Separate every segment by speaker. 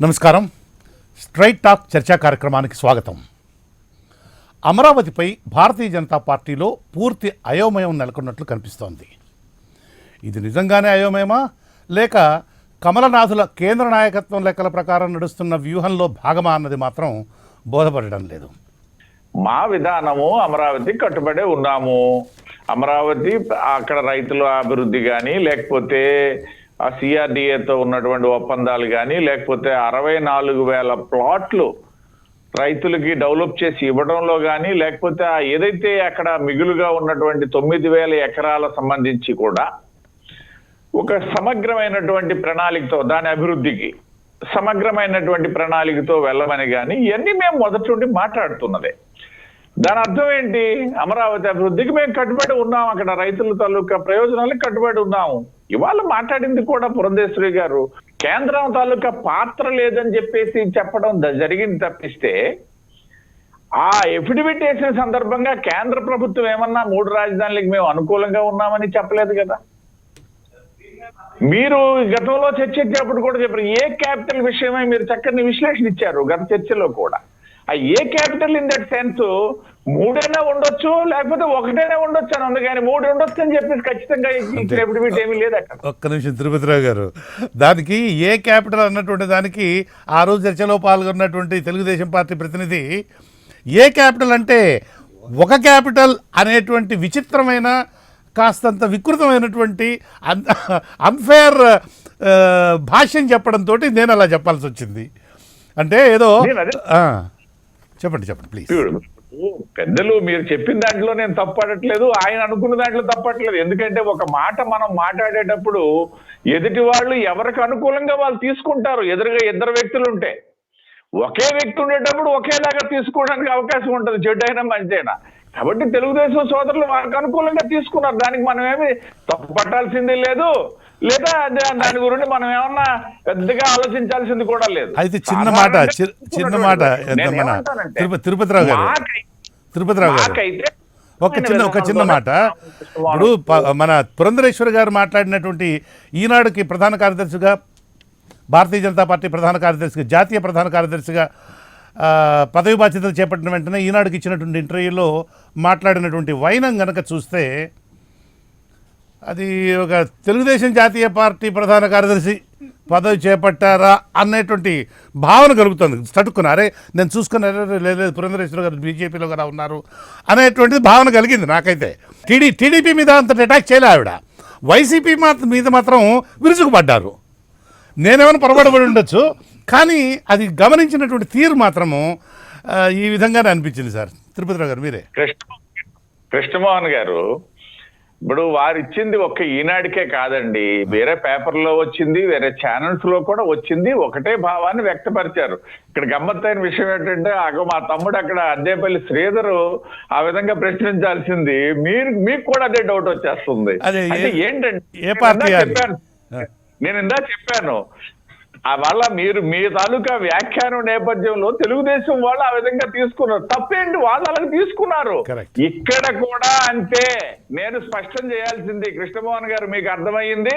Speaker 1: నమస్కారం. Straight talk చర్చా కార్యక్రమానికి స్వాగతం. అమరావతిపై భారతీయ జనతా పార్టీలో పూర్తి అయోమయం నెలకొన్నట్లు కనిపిస్తోంది. ఇది నిజంగానే అయోమయమా, లేక కమలనాథుల కేంద్ర నాయకత్వం లెక్కల ప్రకారం నడుస్తున్న వ్యూహంలో భాగమా అన్నది మాత్రం బోధపడడం లేదు.
Speaker 2: మా విధానము అమరావతి కట్టుబడే ఉన్నాము. అమరావతి అక్కడ రైతుల అభివృద్ధి కానీ, లేకపోతే ఆ సిఆర్డిఏతో ఉన్నటువంటి ఒప్పందాలు కానీ, లేకపోతే 64,000 ప్లాట్లు రైతులకి డెవలప్ చేసి ఇవ్వడంలో కానీ, లేకపోతే ఏదైతే అక్కడ మిగులుగా ఉన్నటువంటి 9,000 ఎకరాల సంబంధించి కూడా ఒక సమగ్రమైనటువంటి ప్రణాళికతో దాని అభివృద్ధికి సమగ్రమైనటువంటి ప్రణాళికతో వెళ్ళమని కానీ ఇవన్నీ మేము మొదటి నుండి మాట్లాడుతున్నదే. దాని అర్థం ఏంటి? అమరావతి అభివృద్ధికి మేము కట్టుబడి ఉన్నాం, అక్కడ రైతుల తాలూకా ప్రయోజనాలకు కట్టుబడి ఉన్నాము. ఇవాళ మాట్లాడింది కూడా పురంధేశ్వరి గారు కేంద్రం తాలూకా పాత్ర లేదని చెప్పేసి చెప్పడం జరిగింది తప్పిస్తే, ఆ ఎఫిడవిట్ వేసిన సందర్భంగా కేంద్ర ప్రభుత్వం ఏమన్నా 3 రాజధానులకు మేము అనుకూలంగా ఉన్నామని చెప్పలేదు కదా. మీరు గతంలో చర్చించేటప్పుడు కూడా చెప్పారు, ఏ క్యాపిటల్ విషయమై మీరు చక్కని విశ్లేషణ ఇచ్చారు గత చర్చలో కూడా. ఆ ఏ క్యాపిటల్ ఇన్ దట్ సెన్స్ 3 ఉండొచ్చు, లేకపోతే 1 ఉండొచ్చు అని ఉంది, కానీ 3 ఉండొచ్చు అని చెప్పేసి ఖచ్చితంగా ఏమీ లేదు అక్కడ.
Speaker 1: ఒక్క నిమిషం తిరుపతిరావు గారు, దానికి ఏ క్యాపిటల్ అన్నటువంటి దానికి ఆ రోజు చర్చలో పాల్గొన్నటువంటి తెలుగుదేశం పార్టీ ప్రతినిధి ఏ క్యాపిటల్ అంటే ఒక క్యాపిటల్ అనేటువంటి విచిత్రమైన కాస్తంత వికృతమైనటువంటి అన్ఫేర్ భాష్యం చెప్పడంతో నేను అలా చెప్పాల్సి వచ్చింది. అంటే ఏదో చెప్పండి ప్లీజ్.
Speaker 2: పెద్దలు మీరు చెప్పిన దాంట్లో నేను తప్పడట్లేదు, ఆయన అనుకున్న దాంట్లో తప్పట్లేదు. ఎందుకంటే ఒక మాట మనం మాట్లాడేటప్పుడు ఎదుటి వాళ్ళు ఎవరికి అనుకూలంగా వాళ్ళు తీసుకుంటారు. ఎదురుగా 2 వ్యక్తులు ఉంటే ఒకే వ్యక్తి ఉండేటప్పుడు ఒకేలాగా తీసుకోవడానికి అవకాశం ఉంటుంది, చెడ్డైనా మంచైనా. కాబట్టి తెలుగుదేశం సోదరులు వారికి అనుకూలంగా తీసుకున్నారు, దానికి మనం ఏమి తప్పుపట్టాల్సింది లేదు, లేదా దాని గురించి మనం ఏమన్నా పెద్దగా ఆలోచించాల్సింది కూడా లేదు.
Speaker 1: అయితే చిన్న మాట తిరుపతిరావు గారు ఒక చిన్న మాట. ఇప్పుడు మన పురంధరేశ్వరి గారు మాట్లాడినటువంటి ఈనాడుకి ప్రధాన కార్యదర్శిగా, భారతీయ జనతా పార్టీ ప్రధాన కార్యదర్శిగా, జాతీయ ప్రధాన కార్యదర్శిగా పదవి బాధ్యతలు చేపట్టిన వెంటనే ఈనాడుకి ఇచ్చినటువంటి ఇంటర్వ్యూలో మాట్లాడినటువంటి వైనం గనక చూస్తే, అది ఒక తెలుగుదేశం జాతీయ పార్టీ ప్రధాన కార్యదర్శి పదవి చేపట్టారా అనేటువంటి భావన కలుగుతుంది. చటుక్కున్నారే నేను చూసుకున్నారే, లేదు పురంధరేశ్వర గారు బీజేపీలో కూడా ఉన్నారు అనేటువంటిది భావన కలిగింది నాకైతే. టీడీపీ మీద అంత అటాక్ చేయలే ఆవిడ, వైసీపీ మీద మాత్రం విరుచుకుపడ్డారు. నేనేమైనా పొరపాటుపడి ఉండొచ్చు, కానీ అది గమనించినటువంటి తీరు మాత్రము ఈ విధంగానే అనిపించింది. సార్ తిరుపతిరావు గారు మీరే.
Speaker 2: కృష్ణమోహన్ గారు, ఇప్పుడు వారు ఇచ్చింది ఒక్క ఈనాడికే కాదండి, వేరే పేపర్లో వచ్చింది, వేరే ఛానల్స్ లో కూడా వచ్చింది, ఒకటే భావాన్ని వ్యక్తపరిచారు. ఇక్కడ గమ్మత్తైన విషయం ఏంటంటే, మా తమ్ముడు అక్కడ అద్దేపల్లి శ్రీధర్ ఆ విధంగా ప్రశ్నించాల్సింది మీకు కూడా అదే డౌట్ వచ్చేస్తుంది. అంటే ఏంటంటే నేను ఇందా చెప్పాను, వాళ్ళ మీ తాలూకా వ్యాఖ్యానం నేపథ్యంలో తెలుగుదేశం వాళ్ళు ఆ విధంగా తీసుకున్నారు. తప్పేంటి, వాళ్ళు అలాగే తీసుకున్నారు. ఇక్కడ కూడా అంతే. నేను స్పష్టం చేయాల్సింది కృష్ణమోహన్ గారు, మీకు అర్థమయ్యింది,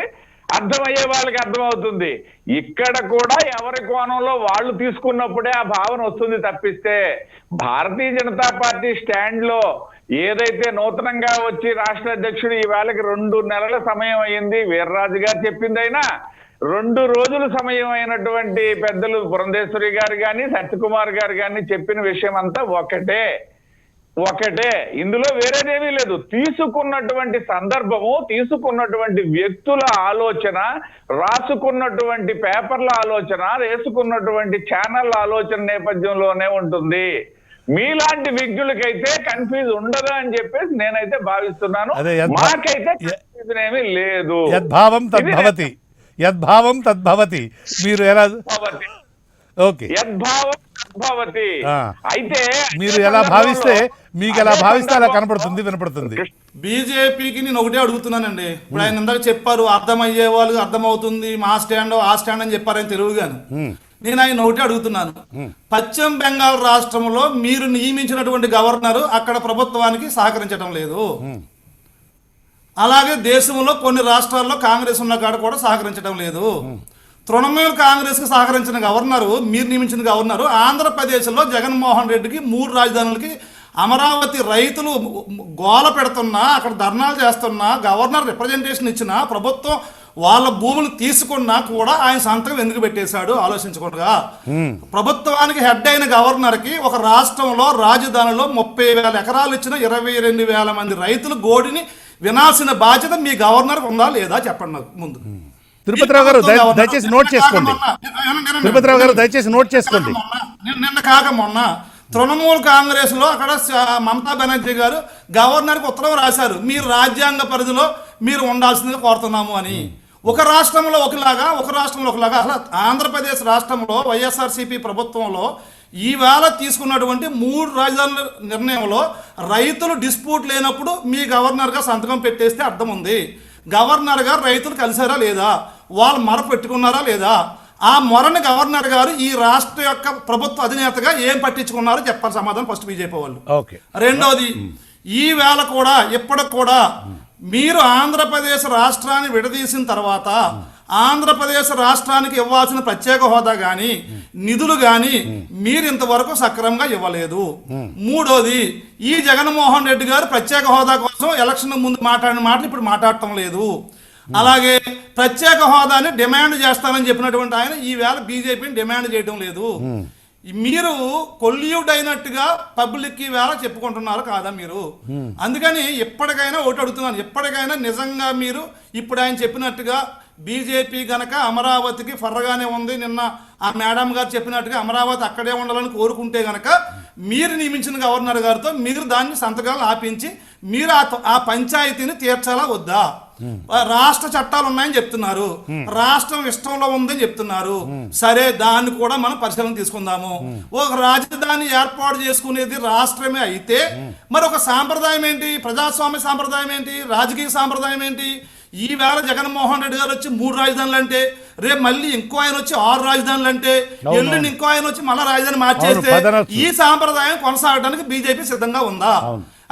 Speaker 2: అర్థమయ్యే వాళ్ళకి అర్థమవుతుంది. ఇక్కడ కూడా ఎవరి కోణంలో వాళ్ళు తీసుకున్నప్పుడే ఆ భావన వస్తుంది తప్పిస్తే, భారతీయ జనతా పార్టీ స్టాండ్ లో ఏదైతే నూతనంగా వచ్చి రాష్ట్ర అధ్యక్షుడు ఈ వేళకి 2 నెలల సమయం అయ్యింది, వీర్రాజు గారు చెప్పిందైనా 2 రోజుల సమయం అయినటువంటి పెద్దలు పురంధేశ్వరి గారు కానీ, సత్యకుమార్ గారు కానీ చెప్పిన విషయం అంతా ఒకటే. ఇందులో వేరేదేమీ లేదు. తీసుకున్నటువంటి సందర్భము, తీసుకున్నటువంటి వ్యక్తుల ఆలోచన, రాసుకున్నటువంటి పేపర్ల ఆలోచన, వేసుకున్నటువంటి ఛానల్ ఆలోచన నేపథ్యంలోనే ఉంటుంది. మీలాంటి విజ్ఞులకైతే కన్ఫ్యూజ్ ఉండదు అని చెప్పేసి నేనైతే భావిస్తున్నాను. మాకైతే కన్ఫ్యూజన్ ఏమీ లేదు.
Speaker 1: యద్భావం తద్భవతి. మీరు ఎలా ఓకే
Speaker 2: అయితే
Speaker 1: మీరు ఎలా భావిస్తే మీకు ఎలా భావిస్తే అలా కనపడుతుంది, వినపడుతుంది.
Speaker 3: బీజేపీకి నేను ఒకటే అడుగుతున్నానండి. ఇప్పుడు ఆయన ఇందాక చెప్పారు, అర్థమయ్యే వాళ్ళకి అర్థమవుతుంది, మా స్టాండ్ ఆ స్టాండ్ అని చెప్పారని తెలుగుగాను. నేను ఆయన ఒకటే అడుగుతున్నాను, పశ్చిమ బెంగాల్ రాష్ట్రంలో మీరు నియమించినటువంటి గవర్నరు అక్కడ ప్రభుత్వానికి సహకరించడం లేదు, అలాగే దేశంలో కొన్ని రాష్ట్రాల్లో కాంగ్రెస్ ఉన్న కాడ కూడా సహకరించడం లేదు. తృణమూల్ కాంగ్రెస్కి సహకరించిన గవర్నరు, మీరు నియమించిన గవర్నరు ఆంధ్రప్రదేశ్లో జగన్మోహన్ రెడ్డికి 3 రాజధానులకి అమరావతి రైతులు గోల పెడుతున్నా, అక్కడ ధర్నాలు చేస్తున్నా, గవర్నర్ రిప్రజెంటేషన్ ఇచ్చినా, ప్రభుత్వం వాళ్ళ భూములు తీసుకున్నా కూడా ఆయన సంతకం ఎందుకు పెట్టేశాడు ఆలోచించకుండా. ప్రభుత్వానికి హెడ్ అయిన గవర్నర్కి ఒక రాష్ట్రంలో రాజధానిలో 30,000 ఎకరాలు ఇచ్చిన 22,000 మంది రైతులు గోడిని వినాల్సిన బాధ్యత మీ గవర్నర్కి ఉందా లేదా చెప్పండి నాకు ముందు.
Speaker 1: తిరుపతిరావు గారు దయచేసి నోట్ చేసుకోండి. తిరుపతిరావు గారు దయచేసి నోట్ చేసుకోండి.
Speaker 3: నిన్న కాక మొన్న తృణమూల్ కాంగ్రెస్ లో అక్కడ మమతా బెనర్జీ గారు గవర్నర్కి ఉత్తరం రాశారు, మీరు రాజ్యాంగ పరిధిలో మీరు ఉండాల్సిందిగా కోరుతున్నాము అని. ఒక రాష్ట్రంలో ఒకలాగా అసలు ఆంధ్రప్రదేశ్ రాష్ట్రంలో వైఎస్ఆర్సీపీ ప్రభుత్వంలో ఈవేళ తీసుకున్నటువంటి 3 రాజధానుల నిర్ణయంలో రైతులు డిస్ప్యూట్ లేనప్పుడు మీ గవర్నర్గా సంతకం పెట్టేస్తే అర్థం ఉంది. గవర్నర్ గారు రైతులు కలిసారా లేదా, వాళ్ళు మొర పెట్టుకున్నారా లేదా, ఆ మొరని గవర్నర్ గారు ఈ రాష్ట్ర యొక్క ప్రభుత్వ అధినేతగా ఏం పట్టించుకున్నారో చెప్పాలి సమాధానం ఫస్ట్ బీజేపీ వాళ్ళు. రెండోది, ఈ వేళ కూడా ఇప్పటికి కూడా మీరు ఆంధ్రప్రదేశ్ రాష్ట్రాన్ని విడదీసిన తర్వాత ఆంధ్రప్రదేశ్ రాష్ట్రానికి ఇవ్వాల్సిన ప్రత్యేక హోదా కానీ నిధులు కానీ మీరు ఇంతవరకు సక్రమంగా ఇవ్వలేదు. మూడోది, ఈ జగన్మోహన్ రెడ్డి గారు ప్రత్యేక హోదా కోసం ఎలక్షన్ ముందు మాట్లాడిన మాటలు ఇప్పుడు మాట్లాడటం లేదు. అలాగే ప్రత్యేక హోదాని డిమాండ్ చేస్తానని చెప్పినటువంటి ఆయన ఈవేళ బీజేపీని డిమాండ్ చేయడం లేదు. మీరు కొల్యూడ్ అయినట్టుగా పబ్లిక్ వేళ చెప్పుకుంటున్నారు కాదా మీరు? అందుకని ఎప్పటికైనా ఒకటి అడుగుతున్నాను, ఎప్పటికైనా నిజంగా మీరు ఇప్పుడు ఆయన చెప్పినట్టుగా బీజేపీ గనక అమరావతికి ఫర్రగానే ఉంది, నిన్న ఆ మేడం గారు చెప్పినట్టుగా అమరావతి అక్కడే ఉండాలని కోరుకుంటే గనక మీరు నియమించిన గవర్నర్ గారితో మీరు దాన్ని సంతకాలు ఆపించి మీరు ఆ పంచాయతీని తీర్చాలా వద్దా? రాష్ట్ర చట్టాలు ఉన్నాయని చెప్తున్నారు, రాష్ట్రం ఇష్టంలో ఉందని చెప్తున్నారు. సరే, దాన్ని కూడా మనం పరిశీలన తీసుకుందాము. ఒక రాజధాని ఏర్పాటు చేసుకునేది రాష్ట్రమే అయితే మరి ఒక సాంప్రదాయం ఏంటి, ప్రజాస్వామ్య సాంప్రదాయం ఏంటి, రాజకీయ సాంప్రదాయం ఏంటి? ఈవేళ జగన్మోహన్ రెడ్డి గారు వచ్చి 3 రాజధానులు అంటే, రేపు మళ్ళీ ఇంకో ఆయన వచ్చి 6 రాజధానులు అంటే, ఎల్లుండి ఇంకో ఆయన వచ్చి మళ్ళీ రాజధాని మార్చేస్తే ఈ సాంప్రదాయం కొనసాగడానికి బీజేపీ సిద్ధంగా ఉందా?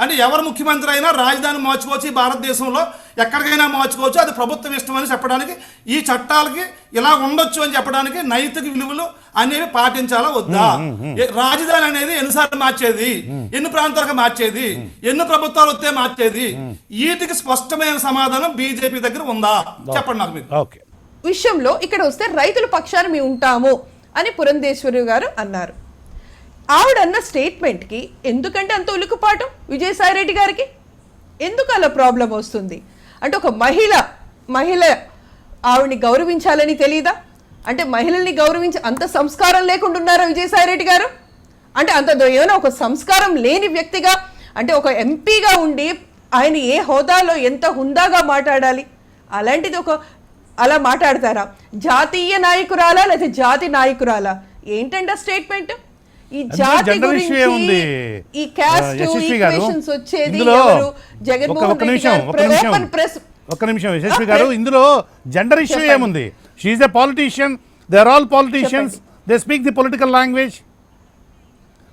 Speaker 3: అంటే ఎవరు ముఖ్యమంత్రి అయినా రాజధాని మార్చుకోవచ్చు, ఈ భారతదేశంలో ఎక్కడికైనా మార్చుకోవచ్చు, అది ప్రభుత్వం ఇష్టం అని చెప్పడానికి, ఈ చట్టాలకి ఇలా ఉండొచ్చు అని చెప్పడానికి నైతిక విలువలు అనేవి పాటించాలా వద్దా? రాజధాని అనేది ఎన్నిసార్లు మార్చేది, ఎన్ని ప్రాంతాలకు మార్చేది, ఎన్ని ప్రభుత్వాలు వస్తే మార్చేది, వీటికి స్పష్టమైన సమాధానం బీజేపీ దగ్గర ఉందా చెప్పండి నాకు మీరు.
Speaker 4: విషయంలో ఇక్కడ వస్తే రైతుల పక్షాన మేము ఉంటాము అని పురంధేశ్వరి గారు అన్నారు. ఆవిడన్న స్టేట్మెంట్కి ఎందుకంటే అంత ఉలుకుపాటు విజయసాయి రెడ్డి గారికి ఎందుకు అలా ప్రాబ్లం వస్తుంది? అంటే ఒక మహిళ ఆవిడని గౌరవించాలని తెలీదా? అంటే మహిళల్ని గౌరవించి అంత సంస్కారం లేకుండా ఉన్నారా విజయసాయి రెడ్డి గారు? అంటే అంత ఏమైనా ఒక సంస్కారం లేని వ్యక్తిగా, అంటే ఒక ఎంపీగా ఉండి ఆయన ఏ హోదాలో ఎంత హుందాగా మాట్లాడాలి, అలాంటిది అలా మాట్లాడతారా? జాతీయ నాయకురాలా లేదా జాతి నాయకురాలా? ఏంటంటే స్టేట్మెంట్ ఈ జాతి గురించి, ఈ కాస్ట్ ఈక్వేషన్స్ వచ్చేది ఎవరు? జగన్మోహన్ రెడ్డి గారు ఓపెన్ ప్రెస్.
Speaker 1: ఒక్క నిమిషం యశస్వి గారు, ఇందులో జెండర్ ఇష్యూ ఏముంది? She is a politician, they are all politicians, they speak the political language.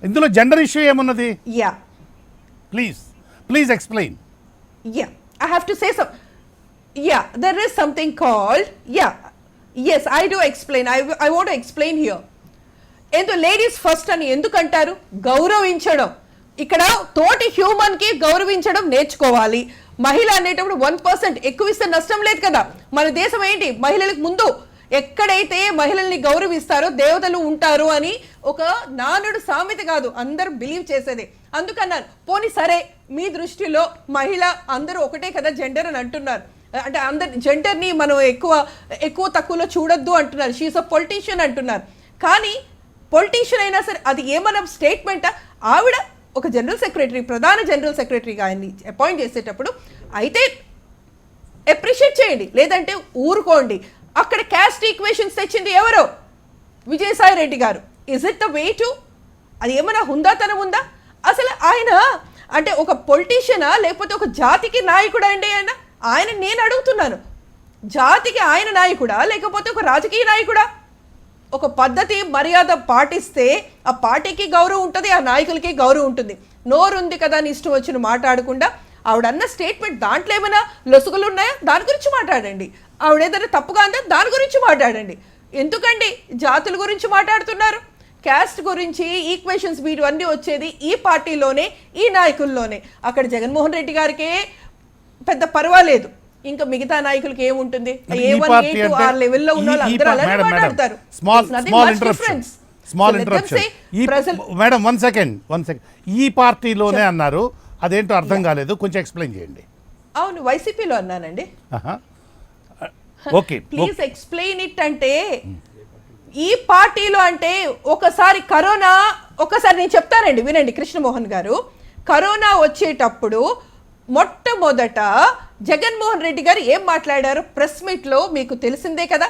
Speaker 1: ఇందులో జెండర్ ఇష్యూ ఏమున్నది?
Speaker 4: Ya,
Speaker 1: please explain.
Speaker 4: Ya, I have to say some. Ya, there is something called, yes, I do explain. I want to explain here. Ladies first అని ఎందుకంటారు? గౌరవించడం, ఇక్కడ తోటి human కి గౌరవించడం నేర్చుకోవాలి. మహిళ అనేటప్పుడు 1% ఎక్కువ ఇస్తే నష్టం లేదు కదా. మన దేశం ఏంటి, మహిళలకు ముందు ఎక్కడైతే మహిళల్ని గౌరవిస్తారో దేవతలు ఉంటారు అని ఒక నానుడు సామెత కాదు, అందరూ బిలీవ్ చేసేది. అందుకన్నారు. పోనీ సరే, మీ దృష్టిలో మహిళ అందరూ ఒకటే కదా జెండర్ అని అంటున్నారు, అంటే అందరు జెండర్ని మనం ఎక్కువ తక్కువలో చూడొద్దు అంటున్నారు. షీఈస్ అ పొలిటీషియన్ అంటున్నారు. కానీ పొలిటీషియన్ అయినా సరే అది ఏమన్నా స్టేట్మెంటా? ఆవిడ ఒక జనరల్ సెక్రటరీ, ప్రధాన జనరల్ సెక్రటరీగా ఆయన్ని అపాయింట్ చేసేటప్పుడు అయితే అప్రిషియేట్ చేయండి, లేదంటే ఊరుకోండి. అక్కడ క్యాస్ట్ ఈక్వేషన్స్ తెచ్చింది ఎవరో? విజయసాయి రెడ్డి గారు. Is it the way to? అది ఏమైనా హుందాతనం ఉందా అసలు? ఆయన అంటే ఒక పొలిటీషియనా లేకపోతే ఒక జాతికి నాయకుడా అండి ఆయన? నేను అడుగుతున్నాను, జాతికి ఆయన నాయకుడా లేకపోతే ఒక రాజకీయ నాయకుడా? ఒక పద్ధతి మర్యాద పాటిస్తే ఆ పార్టీకి గౌరవం ఉంటుంది, ఆ నాయకులకి గౌరవం ఉంటుంది. నోరుంది కదా అని ఇష్టం వచ్చిన మాట్లాడకుండా ఆవిడన్న స్టేట్మెంట్ దాంట్లో ఏమైనా లొసుగులు ఉన్నాయా దాని గురించి మాట్లాడండి. ఆవిడ ఏదైనా తప్పుగా అందా దాని గురించి మాట్లాడండి. ఎందుకండి జాతుల గురించి మాట్లాడుతున్నారు? క్యాస్ట్ గురించి ఈక్వేషన్స్ వీటి అన్నీ వచ్చేది ఈ పార్టీలోనే, ఈ నాయకుల్లోనే. అక్కడ జగన్మోహన్ రెడ్డి గారికి పెద్ద పర్వాలేదు, ఇంకా మిగతా నాయకులకి ఏముంటుంది? A1, A2 ఆ లెవెల్లో ఉన్న వాళ్ళు అందరూ అలానే మాట్లాడతారు.
Speaker 1: Small interruption. మేడం 1 సెకండ్ ఈ పార్టీలోనే అన్నారు, అదేంటో అర్థం కాలేదు, కొంచెం ఎక్స్ప్లెయిన్ చేయండి.
Speaker 4: అవును, వైసీపీలో అన్నానండి.
Speaker 1: Okay,
Speaker 4: please explain it. అంటే ఈ పార్టీలో అంటే ఒకసారి నేను చెప్తానండి, వినండి కృష్ణమోహన్ గారు. కరోనా వచ్చేటప్పుడు మొట్టమొదట జగన్మోహన్ రెడ్డి గారు ఏం మాట్లాడారు ప్రెస్ మీట్ లో మీకు తెలిసిందే కదా.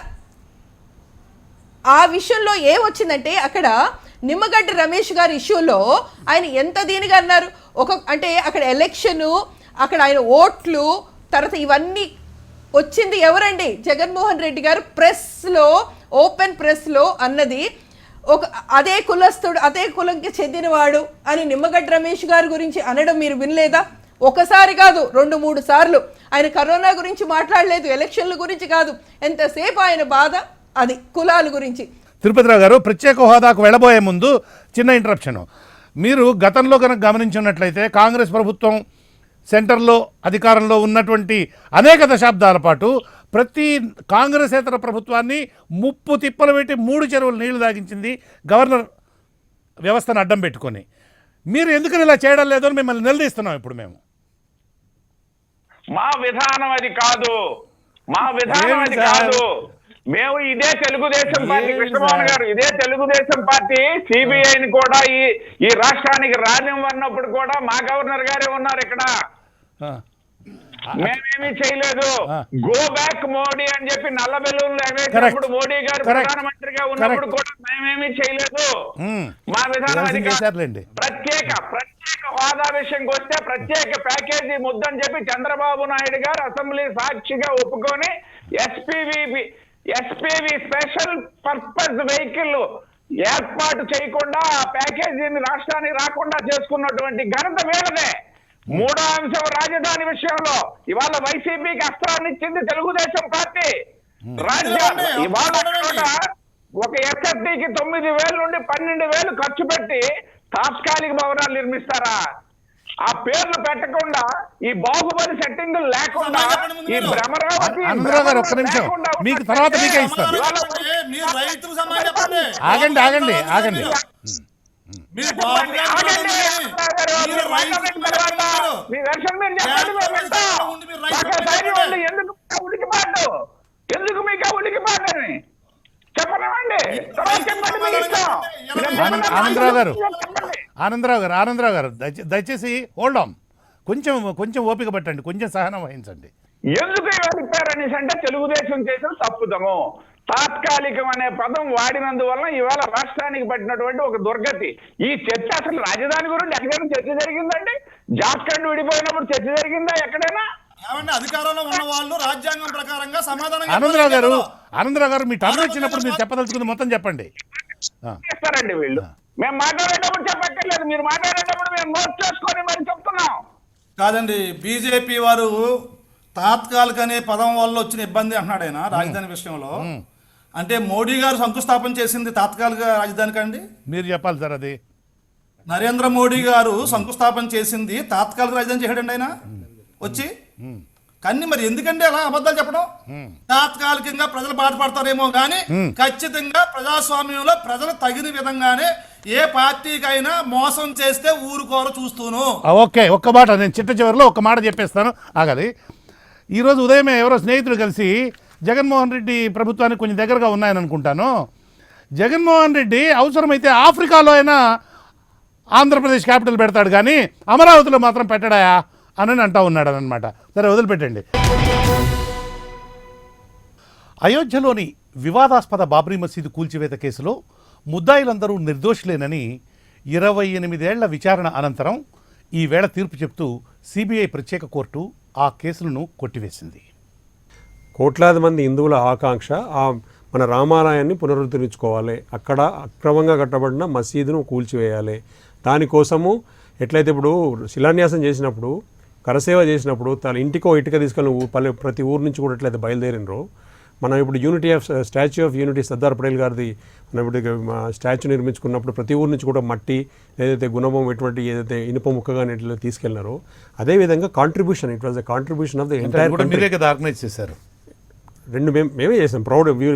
Speaker 4: ఆ విషయంలో ఏమొచ్చిందంటే అక్కడ నిమ్మగడ్డ రమేష్ గారి ఇష్యూలో ఆయన ఎంత దీనిగా అన్నారు. అంటే అక్కడ ఎలక్షన్, అక్కడ ఆయన ఓట్లు, తర్వాత ఇవన్నీ వచ్చింది ఎవరండి? జగన్మోహన్ రెడ్డి గారు ప్రెస్లో, ఓపెన్ ప్రెస్లో అన్నది. అదే కులస్తుడు, అదే కులంకి చెందినవాడు అని నిమ్మగడ్డ రమేష్ గారి గురించి అనడం మీరు వినలేదా? ఒకసారి కాదు, 2-3 సార్లు. ఆయన కరోనా గురించి మాట్లాడలేదు, ఎలక్షన్ల గురించి కాదు. ఎంతసేపు ఆయన బాధ అది కులాల గురించి.
Speaker 1: తిరుపతిరావు గారు, ప్రత్యేక హోదాకు వెళ్ళబోయే ముందు చిన్న ఇంటరప్షన్. మీరు గతంలో కనుక గమనించున్నట్లయితే కాంగ్రెస్ ప్రభుత్వం సెంటర్లో అధికారంలో ఉన్నటువంటి అనేక దశాబ్దాల పాటు ప్రతి కాంగ్రెసేతర ప్రభుత్వాన్ని ముప్పు తిప్పలు పెట్టి 3 చెరువులు నీళ్లు తాగించింది గవర్నర్ వ్యవస్థను అడ్డం పెట్టుకొని. మీరు ఎందుకని ఇలా చేయడం లేదు అని మిమ్మల్ని నిలదీస్తున్నాం ఇప్పుడు మేము.
Speaker 2: మా విధానం అది కాదు. మేము ఇదే తెలుగుదేశం పార్టీ, కృష్ణమోహన్ గారు, ఇదే తెలుగుదేశం పార్టీ సిబిఐని కూడా ఈ రాష్ట్రానికి రానివ్వన్నప్పుడు కూడా మా గవర్నర్ గారే ఉన్నారు ఇక్కడ. మేమేమీ చేయలేదు. గో బ్యాక్ మోడీ అని చెప్పి నల్ల బెలూన్లు ఎగరేసినప్పుడు మోడీ గారు ప్రధానమంత్రిగా ఉన్నప్పుడు కూడా మేమేమీ చేయలేదు. మా విధానం అది కాదు. ప్రత్యేక హోదా విషయంకి వస్తే ప్రత్యేక ప్యాకేజీ ముద్దని చెప్పి చంద్రబాబు నాయుడు గారు అసెంబ్లీ సాక్షిగా ఒప్పుకొని ఎస్పీవి స్పెషల్ పర్పస్ వెహికల్ ఏర్పాటు చేయకుండా ఆ ప్యాకేజీని రాష్ట్రానికి రాకుండా చేసుకున్నటువంటి ఘనత వీళ్ళదే. 3వ అంశం రాజధాని విషయంలో ఇవాళ వైసీపీకి అస్త్రాన్ని ఇచ్చింది తెలుగుదేశం పార్టీ. ఇవాళ ఒక ఎస్ఎఫ్టీకి 9,000 నుండి 12,000 ఖర్చు పెట్టి తాత్కాలిక భవనాలు నిర్మిస్తారా? ఆ పేర్లు పెట్టకుండా, ఈ బాహుబలి సెట్టింగ్ లేకుండా, ఈ భ్రమరావతి
Speaker 1: ఒక్క నిమిషం, మీకు తర్వాత మీకే ఇస్తాను. ఆగండి.
Speaker 2: ఎందుకు మీకు ఉలికిపాటని చెప్పనివ్వండి.
Speaker 1: ఆనందరావు గారు దయచేసి హోల్డ్ ఆన్, కొంచెం ఓపిక పట్టండి, కొంచెం సహనం వహించండి.
Speaker 2: ఎందుకు వెళ్ళిపోయారనేసి అంటే తెలుగుదేశం చేసిన తప్పుదము. తాత్కాలికం అనే పదం వాడినందువల్ల ఇవాళ రాష్ట్రానికి పట్టినటువంటి ఒక దుర్గతి. ఈ చర్చ అసలు రాజధాని గురించి ఎక్కడైనా చర్చ జరిగిందండి? జార్ఖండ్ విడిపోయినప్పుడు చర్చ జరిగిందా ఎక్కడైనా?
Speaker 3: అధికారంలో ఉన్న వాళ్ళు రాజ్యాంగం ప్రకారంగా సమాధానం.
Speaker 1: ఆనందరావు గారు మీ టర్న్ వచ్చినప్పుడు మీరు చెప్పదలుచుకుంది మొత్తం చెప్పండి.
Speaker 2: చేస్తారండి వీళ్ళు. మేము మాట్లాడేటప్పుడు చెప్పక్కర్లేదు, మీరు మాట్లాడేటప్పుడు మేము నోట్ చేసుకొని మరి చెప్తున్నాం.
Speaker 3: కాదండి, బీజేపీ వారు తాత్కాలిక అనే పదం వల్ల వచ్చిన ఇబ్బంది అంటున్నాడు ఆయన రాజధాని విషయంలో. అంటే మోడీ గారు శంకుస్థాపన చేసింది తాత్కాలిక రాజధాని కండి?
Speaker 1: మీరు చెప్పాలి సార్. అది
Speaker 3: నరేంద్ర మోడీ గారు శంకుస్థాపన చేసింది తాత్కాలిక రాజధాని చేయడండి ఆయన వచ్చి. కానీ మరి ఎందుకంటే అలా అబద్ధాలు చెప్పడం? తాత్కాలికంగా ప్రజలు బాధపడతారేమో కానీ ఖచ్చితంగా ప్రజాస్వామ్యంలో ప్రజలు తగిన విధంగానే ఏ పార్టీకైనా మోసం చేస్తే ఊరుకోరు చూస్తూను.
Speaker 1: ఓకే, ఒక్క మాట నేను చిట్ట చివరిలో ఒక మాట చెప్పేస్తాను, ఆగాలి. ఈరోజు ఉదయమే ఎవరో స్నేహితులు కలిసి జగన్మోహన్ రెడ్డి ప్రభుత్వానికి కొంచెం దగ్గరగా ఉన్నాయని అనుకుంటాను. జగన్మోహన్ రెడ్డి అవసరమైతే ఆఫ్రికాలో అయినా ఆంధ్రప్రదేశ్ క్యాపిటల్ పెడతాడు కానీ అమరావతిలో మాత్రం పెట్టడాయా అని అంటూ ఉన్నాడు అనమాట. సరే వదిలిపెట్టండి. అయోధ్యలోని వివాదాస్పద బాబ్రీ మసీదు కూల్చివేత కేసులో ముద్దాయిలందరూ నిర్దోషులేనని 28 ఏళ్ల విచారణ అనంతరం ఈవేళ తీర్పు చెప్తూ సిబిఐ ప్రత్యేక కోర్టు ఆ కేసులను కొట్టివేసింది.
Speaker 5: కోట్లాది మంది హిందువుల ఆకాంక్ష మన రామాలయాన్ని పునరుద్ధరించుకోవాలి, అక్కడ అక్రమంగా కట్టబడిన మసీదును కూల్చివేయాలి. దానికోసము ఎట్లయితే ఇప్పుడు శిలాన్యాసం చేసినప్పుడు, కరసేవ చేసినప్పుడు తన ఇంటికో ఇటుక తీసుకొని ప్రతి ఊరు నుంచి కూడా ఎట్లయితే బయలుదేరినరో, మనం ఇప్పుడు statue of unity Sardar Patel గారిది మనం ఇప్పుడు స్టాచ్యూ నిర్మించుకున్నప్పుడు ప్రతి ఊరు నుంచి కూడా మట్టి ఏదైతే గుణమం ఎటువంటి ఏదైతే ఇనుప ముక్కగా ఇట్లా తీసుకెళ్లారో అదేవిధంగా contribution it was the contribution of the entire
Speaker 1: కూడా మీరే కదా ఆర్గనైజ్ చేశారు.
Speaker 5: మేమే చేసాం.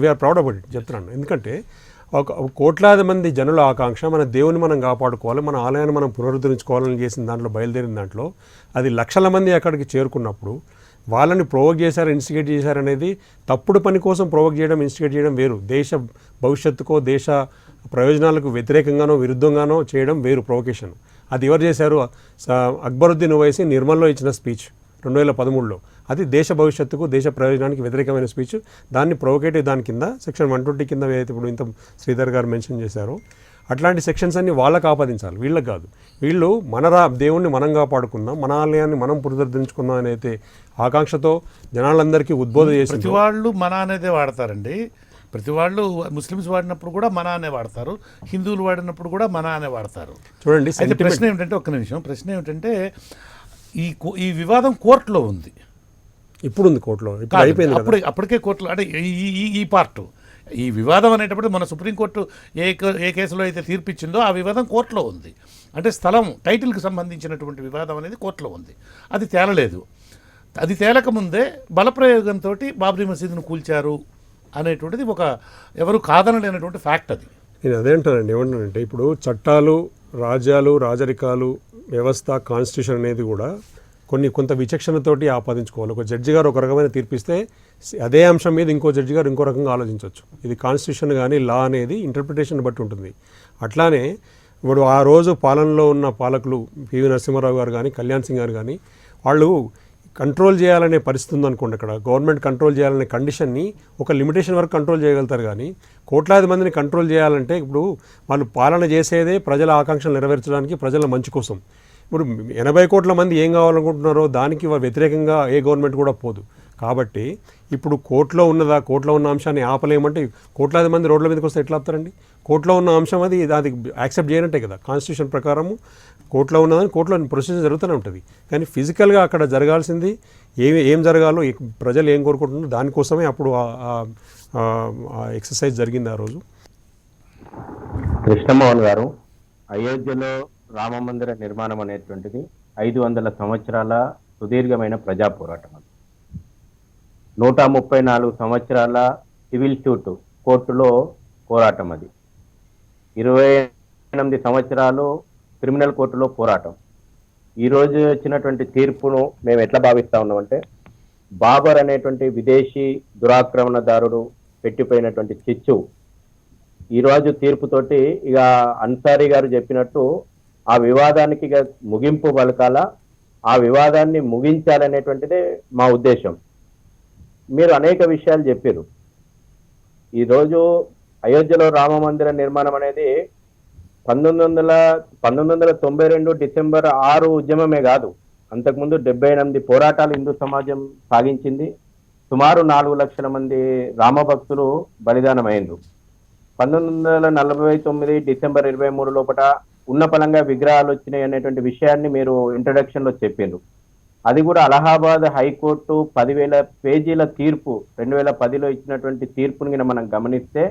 Speaker 5: వీఆర్ ప్రౌడ్ అబౌట్ ఇట్ చెప్తున్నాను. ఎందుకంటే ఒక కోట్లాది మంది జనుల ఆకాంక్ష మన దేవుని మనం కాపాడుకోవాలి, మన ఆలయాన్ని మనం పునరుద్ధరించుకోవాలని చేసిన దాంట్లో బయలుదేరిన దాంట్లో అది లక్షల మంది అక్కడికి చేరుకున్నప్పుడు వాళ్ళని ప్రొవోక్ చేశారు, ఇన్స్టిగేట్ చేశారనేది తప్పుడు పని కోసం ప్రొవోక్ చేయడం, ఇన్స్టిగేట్ చేయడం వేరు. దేశ భవిష్యత్తుకో దేశ ప్రయోజనాలకు వ్యతిరేకంగానో విరుద్ధంగానో చేయడం వేరు ప్రొవొకేషన్. అది ఎవరు చేశారు? అక్బరుద్దీన్ ఓవైసీ నిర్మల్లో ఇచ్చిన స్పీచ్ 2013లో అది దేశ భవిష్యత్తుకు దేశ ప్రయోజనానికి వ్యతిరేకమైన స్పీచ్. దాన్ని ప్రొవోకేటివ్ దాని కింద సెక్షన్ 120 కింద ఏదైతే ఇప్పుడు ఇంత శ్రీధర్ గారు మెన్షన్ చేశారో అట్లాంటి సెక్షన్స్ అన్ని వాళ్ళకి ఆపాదించాలి, వీళ్ళకి కాదు. వీళ్ళు దేవుణ్ణి మనం కాపాడుకుందాం, మన ఆలయాన్ని మనం పునరుద్ధరించుకుందాం అనేది ఆకాంక్షతో జనాలందరికీ ఉద్బోధ చేసి
Speaker 1: ప్రతి వాళ్ళు మన అనేదే వాడతారండి. ప్రతి వాళ్ళు ముస్లిమ్స్ వాడినప్పుడు కూడా మన అనే వాడతారు, హిందువులు వాడినప్పుడు కూడా మన అనే వాడతారు.
Speaker 5: చూడండి.
Speaker 1: అయితే ప్రశ్న ఏమిటంటే, ఒక్క నిమిషం, ప్రశ్న ఏమిటంటే ఈ వివాదం కోర్టులో ఉంది.
Speaker 5: ఇప్పుడు ఉంది కోర్టులో, ఇప్పుడు అయిపోయింది.
Speaker 1: అప్పటికే కోర్టులో అంటే ఈ పార్ట్ ఈ వివాదం అనేటప్పుడు మన సుప్రీంకోర్టు ఏ కేసులో అయితే తీర్పిచ్చిందో ఆ వివాదం కోర్టులో ఉంది. అంటే స్థలం టైటిల్కి సంబంధించినటువంటి వివాదం అనేది కోర్టులో ఉంది. అది తేలలేదు. అది తేలకముందే బలప్రయోగంతో బాబ్రీ మసీదును కూల్చారు అనేటువంటిది ఒక ఎవరు కాదనలేనటువంటి ఫ్యాక్ట్. అది
Speaker 5: నేను అదే అంటానండి. ఏమంటానంటే ఇప్పుడు చట్టాలు, రాజ్యాలు, రాజరికాలు, వ్యవస్థ, కాన్స్టిట్యూషన్ అనేది కూడా కొంత విచక్షణతోటి ఆపాదించుకోవాలి. ఒక జడ్జి గారు ఒక రకమైన తీర్పిస్తే అదే అంశం మీద ఇంకో జడ్జి గారు ఇంకో రకంగా ఆలోచించవచ్చు. ఇది కాన్స్టిట్యూషన్ కానీ లా అనేది ఇంటర్ప్రిటేషన్ బట్టి ఉంటుంది. అట్లానే ఇప్పుడు ఆ రోజు పాలనలో ఉన్న పాలకులు పివి నరసింహారావు గారు కానీ కళ్యాణ్ సింగ్ గారు కానీ వాళ్ళు కంట్రోల్ చేయాలనే పరిస్థితి ఉందనుకోండి. అక్కడ గవర్నమెంట్ కంట్రోల్ చేయాలనే కండిషన్ని ఒక లిమిటేషన్ వరకు కంట్రోల్ చేయగలుగుతారు. కానీ కోట్లాది మందిని కంట్రోల్ చేయాలంటే ఇప్పుడు వాళ్ళు పాలన చేసేదే ప్రజల ఆకాంక్షలు నెరవేర్చడానికి, ప్రజల మంచి కోసం. ఇప్పుడు 80 కోట్ల మంది ఏం కావాలనుకుంటున్నారో దానికి వ్యతిరేకంగా ఏ గవర్నమెంట్ కూడా పోదు. కాబట్టి ఇప్పుడు కోర్టులో ఉన్న అంశాన్ని ఆపలేమంటే కోట్లాది మంది రోడ్ల మీదకి వస్తే ఎట్లా ఆపుతారండి? కోర్టులో ఉన్న అంశం అది యాక్సెప్ట్ చేయనట్టే కదా. కాన్స్టిట్యూషన్ ప్రకారము కోర్టులో ఉన్నదని కోర్టులో ప్రొసీజర్ జరుగుతూనే ఉంటుంది. కానీ ఫిజికల్గా అక్కడ జరగాల్సింది ఏం జరగాలో, ప్రజలు ఏం కోరుకుంటున్నారో దానికోసమే అప్పుడు ఎక్సర్సైజ్ జరిగింది ఆ రోజు.
Speaker 6: కృష్ణమోహన్ గారు, అయోధ్యలో రామ మందిర నిర్మాణం అనేటువంటిది 500 సంవత్సరాల సుదీర్ఘమైన ప్రజా పోరాటం. అది 134 సంవత్సరాల సివిల్ సూట్ కోర్టులో పోరాటం. అది 28 సంవత్సరాలు క్రిమినల్ కోర్టులో పోరాటం. ఈరోజు వచ్చినటువంటి తీర్పును మేము ఎట్లా భావిస్తా ఉన్నామంటే, బాబర్ అనేటువంటి విదేశీ దురాక్రమణదారుడు పెట్టిపోయినటువంటి చిచ్చు ఈరోజు తీర్పుతోటి ఇక అన్సారీ గారు చెప్పినట్టు ఆ వివాదానికి ఇక ముగింపు పలకాల, ఆ వివాదాన్ని ముగించాలనేటువంటిదే మా ఉద్దేశం. మీరు అనేక విషయాలు చెప్పారు. ఈరోజు అయోధ్యలో రామ మందిర నిర్మాణం అనేది 1992 డిసెంబర్ 6 ఉద్యమమే కాదు, అంతకుముందు 78 పోరాటాలు హిందూ సమాజం సాగించింది. సుమారు 4 లక్షల మంది రామభక్తులు బలిదానమైండ్రు. 1949 డిసెంబర్ 23 లోపల ఉన్న పలంగా విగ్రహాలు వచ్చినాయి అనేటువంటి విషయాన్ని మీరు ఇంట్రడక్షన్ లో చెప్పిండ్రు. అది కూడా అలహాబాద్ హైకోర్టు 10,000 పేజీల తీర్పు 2010లో ఇచ్చినటువంటి తీర్పుని మనం గమనిస్తే